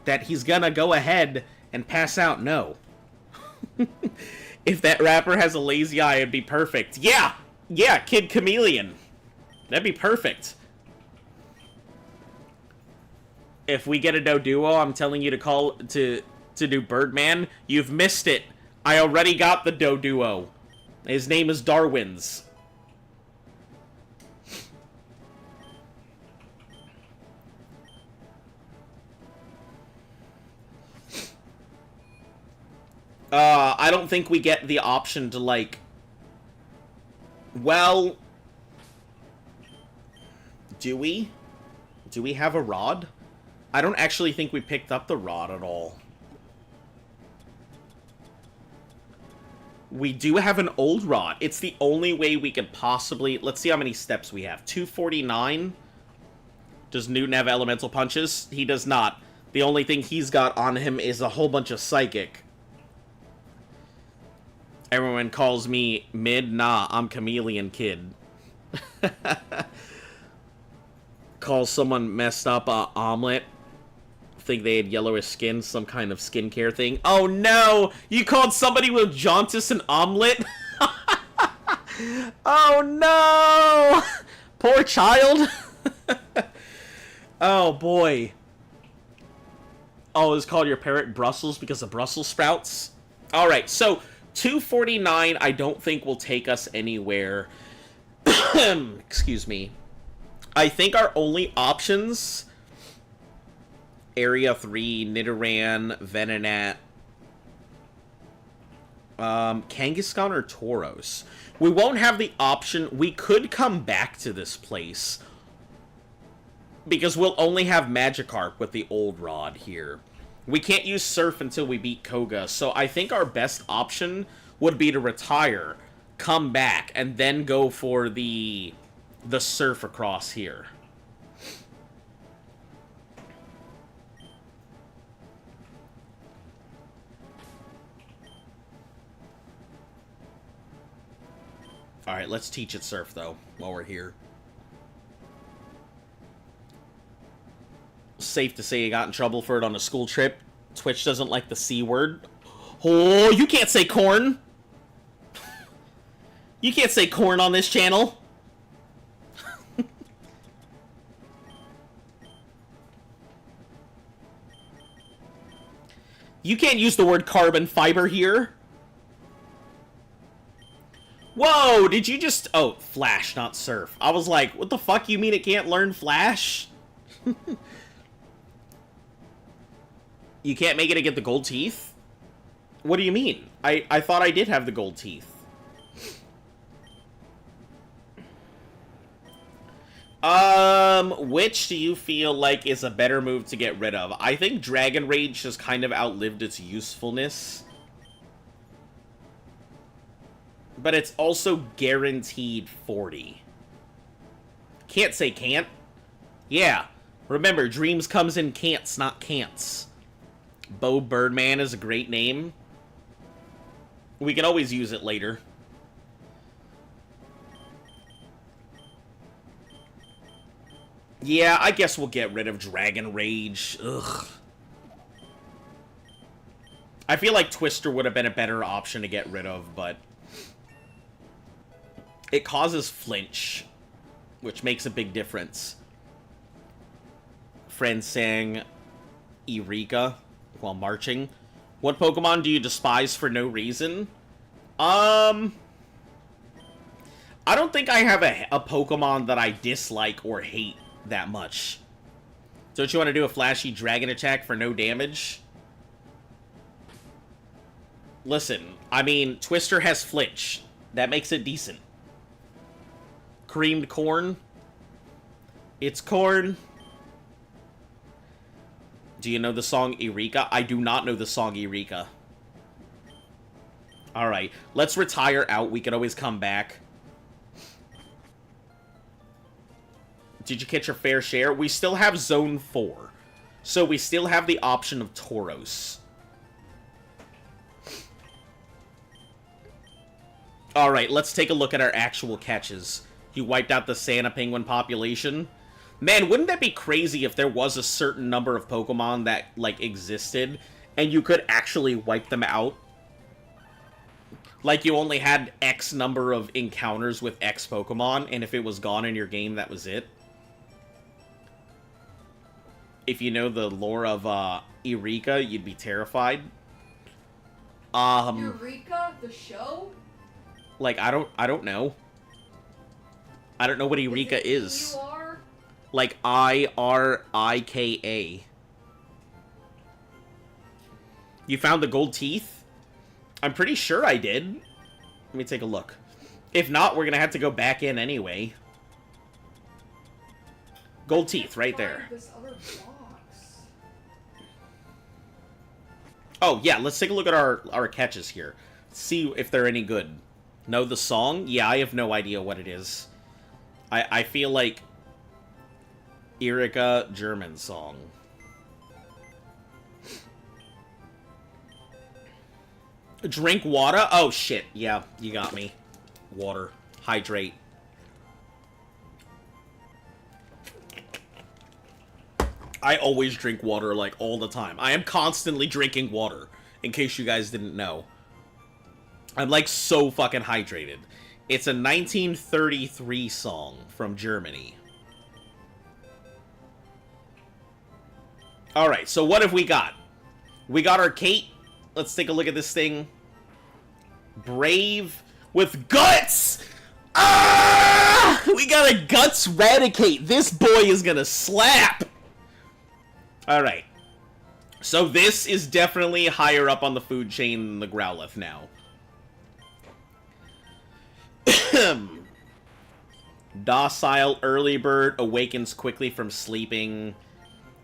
that he's gonna go ahead and pass out. No. If that rapper has a lazy eye, it'd be perfect. Yeah! Yeah, Kid Chameleon. That'd be perfect. If we get a Doduo, I'm telling you to do Birdman. You've missed it. I already got the Doduo. His name is Darwin's. I don't think we get the option to, like... Well... Do we? Do we have a rod? I don't actually think we picked up the rod at all. We do have an old rod. It's the only way we could possibly... Let's see how many steps we have. 249. Does Newton have elemental punches? He does not. The only thing he's got on him is a whole bunch of psychic. Everyone calls me mid. Nah, I'm Chameleon Kid. Calls someone messed up omelet. Think they had yellowish skin, some kind of skincare thing. Oh no! You called somebody with jaundice an omelet? Oh no! Poor child! Oh boy. Oh, it's called your parrot Brussels because of Brussels sprouts? Alright, so 249 I don't think will take us anywhere. Excuse me. I think our only options... Area 3, Nidoran, Venonat, Kangaskhan or Tauros. We won't have the option. We could come back to this place. Because we'll only have Magikarp with the old rod here. We can't use Surf until we beat Koga. So I think our best option would be to retire, come back, and then go for the Surf across here. Alright, let's teach it Surf, though, while we're here. Safe to say you got in trouble for it on a school trip. Twitch doesn't like the C word. Oh, you can't say corn! You can't say corn on this channel! You can't use the word carbon fiber here! Whoa, did you just... Oh, Flash, not Surf. I was like, what the fuck, you mean it can't learn Flash? You can't make it to get the gold teeth? What do you mean? I thought I did have the gold teeth. Which do you feel like is a better move to get rid of? I think Dragon Rage has kind of outlived its usefulness. But it's also guaranteed 40. Can't say can't. Yeah. Remember, Dreams comes in can'ts, not can'ts. Bo Birdman is a great name. We can always use it later. Yeah, I guess we'll get rid of Dragon Rage. Ugh. I feel like Twister would have been a better option to get rid of, but it causes flinch, which makes a big difference. Friend saying Eureka while marching. What Pokemon do you despise for no reason? I don't think I have a Pokemon that I dislike or hate that much. Don't you want to do a flashy dragon attack for no damage? Listen, I mean, Twister has flinch. That makes it decent. Creamed corn. It's corn. Do you know the song Eureka? I do not know the song Eureka. Alright, let's retire out. We can always come back. Did you catch your fair share? We still have Zone 4. So we still have the option of Tauros. Alright, let's take a look at our actual catches. You wiped out the Santa Penguin population. Man, wouldn't that be crazy if there was a certain number of Pokemon that, like, existed, and you could actually wipe them out? Like, you only had X number of encounters with X Pokemon, and if it was gone in your game, that was it? If you know the lore of, Eureka, you'd be terrified. Eureka? The show? Like, I don't know. I don't know what Eureka is. E-U-R? Like, I-R-I-K-A. You found the gold teeth? I'm pretty sure I did. Let me take a look. If not, we're gonna have to go back in anyway. Gold teeth, right there. This other box. Oh, yeah, let's take a look at our catches here. See if they're any good. Know the song? Yeah, I have no idea what it is. I feel like Eureka German song. Drink water? Oh, shit. Yeah, you got me. Water. Hydrate. I always drink water, like, all the time. I am constantly drinking water, in case you guys didn't know. I'm, like, so fucking hydrated. It's a 1933 song from Germany. Alright, so what have we got? We got our Kate. Let's take a look at this thing. Brave with guts! Ah! We got a Guts Radicate. This boy is gonna slap! Alright. So this is definitely higher up on the food chain than the Growlithe now. Docile early bird awakens quickly from sleeping.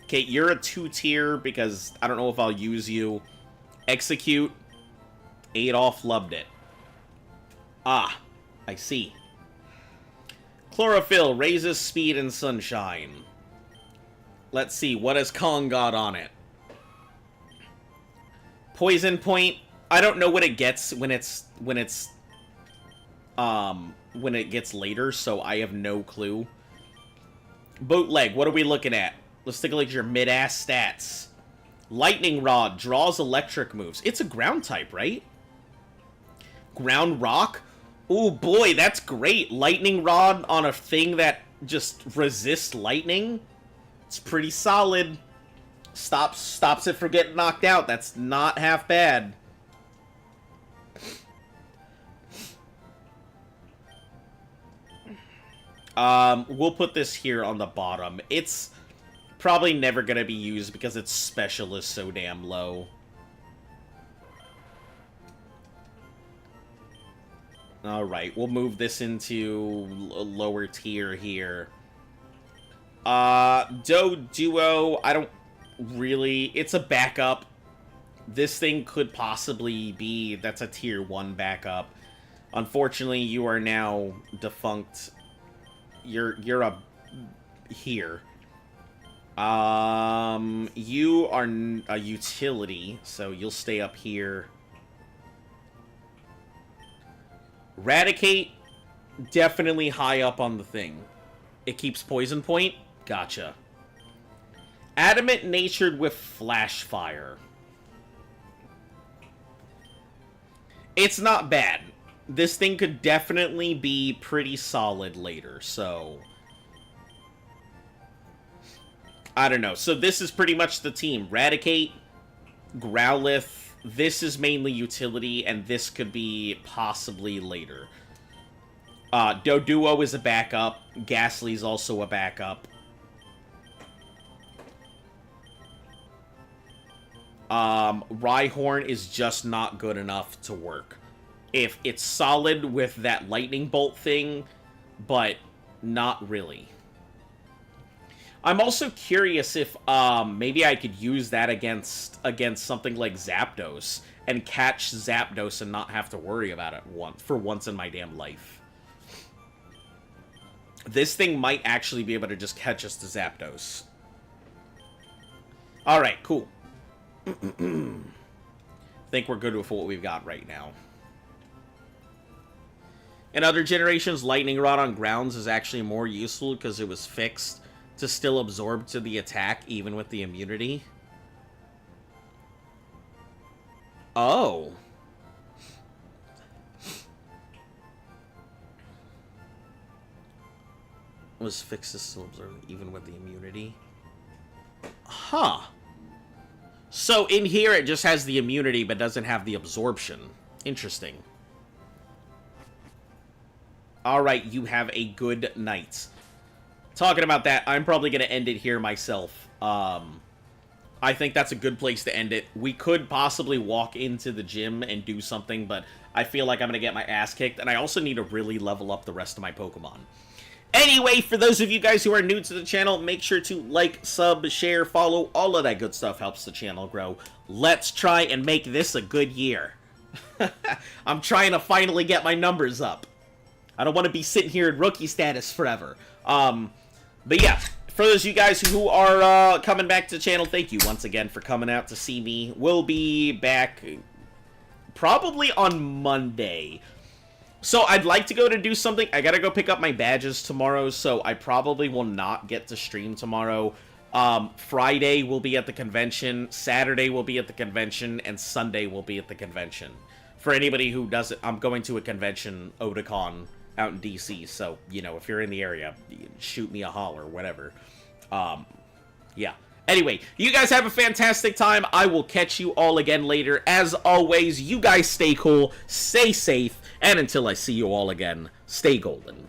Okay, you're a 2-tier because I don't know if I'll use you. Execute. Adolf loved it. Ah, I see. Chlorophyll raises speed and sunshine. Let's see, what has Kong got on it? Poison point. I don't know what it gets when it gets later, so I have no clue. Bootleg, what are we looking at? Let's take a look at your mid-ass stats. Lightning Rod draws electric moves. It's a ground type, right? Ground Rock? Ooh, boy, that's great. Lightning Rod on a thing that just resists lightning. It's pretty solid. Stops it from getting knocked out. That's not half bad. We'll put this here on the bottom. It's probably never gonna be used because its special is so damn low. Alright, we'll move this into a lower tier here. Duo, I don't really... It's a backup. This thing could possibly be... That's a tier 1 backup. Unfortunately, you are now defunct. You're a... Here. You are a utility, so you'll stay up here. Eradicate, definitely high up on the thing. It keeps poison point? Gotcha. Adamant natured with flash fire. It's not bad. This thing could definitely be pretty solid later, so... I don't know. So this is pretty much the team. Eradicate, Growlithe, this is mainly utility, and this could be possibly later. Doduo is a backup. Ghastly's also a backup. Rhyhorn is just not good enough to work. If it's solid with that lightning bolt thing, but not really. I'm also curious if maybe I could use that against something like Zapdos and catch Zapdos and not have to worry about it for once in my damn life. This thing might actually be able to just catch us to Zapdos. Alright, cool. Think we're good with what we've got right now. In other generations, Lightning Rod on grounds is actually more useful because it was fixed to still absorb to the attack, even with the immunity. Oh. Was fixed to still absorb, even with the immunity? Huh. So in here, it just has the immunity, but doesn't have the absorption. Interesting. Alright, you have a good night. Talking about that, I'm probably going to end it here myself. I think that's a good place to end it. We could possibly walk into the gym and do something, but I feel like I'm going to get my ass kicked, and I also need to really level up the rest of my Pokemon. Anyway, for those of you guys who are new to the channel, make sure to like, sub, share, follow. All of that good stuff helps the channel grow. Let's try and make this a good year. I'm trying to finally get my numbers up. I don't want to be sitting here in rookie status forever. But yeah, for those of you guys who are coming back to the channel, thank you once again for coming out to see me. We'll be back probably on Monday. So I'd like to go to do something. I gotta go pick up my badges tomorrow, so I probably will not get to stream tomorrow. Friday will be at the convention, Saturday will be at the convention, and Sunday will be at the convention. For anybody who doesn't, I'm going to a convention, Otakon, out in DC, so, you know, if you're in the area, shoot me a holler, whatever. Yeah. Anyway, you guys have a fantastic time. I will catch you all again later. As always, you guys stay cool, stay safe, and until I see you all again, stay golden.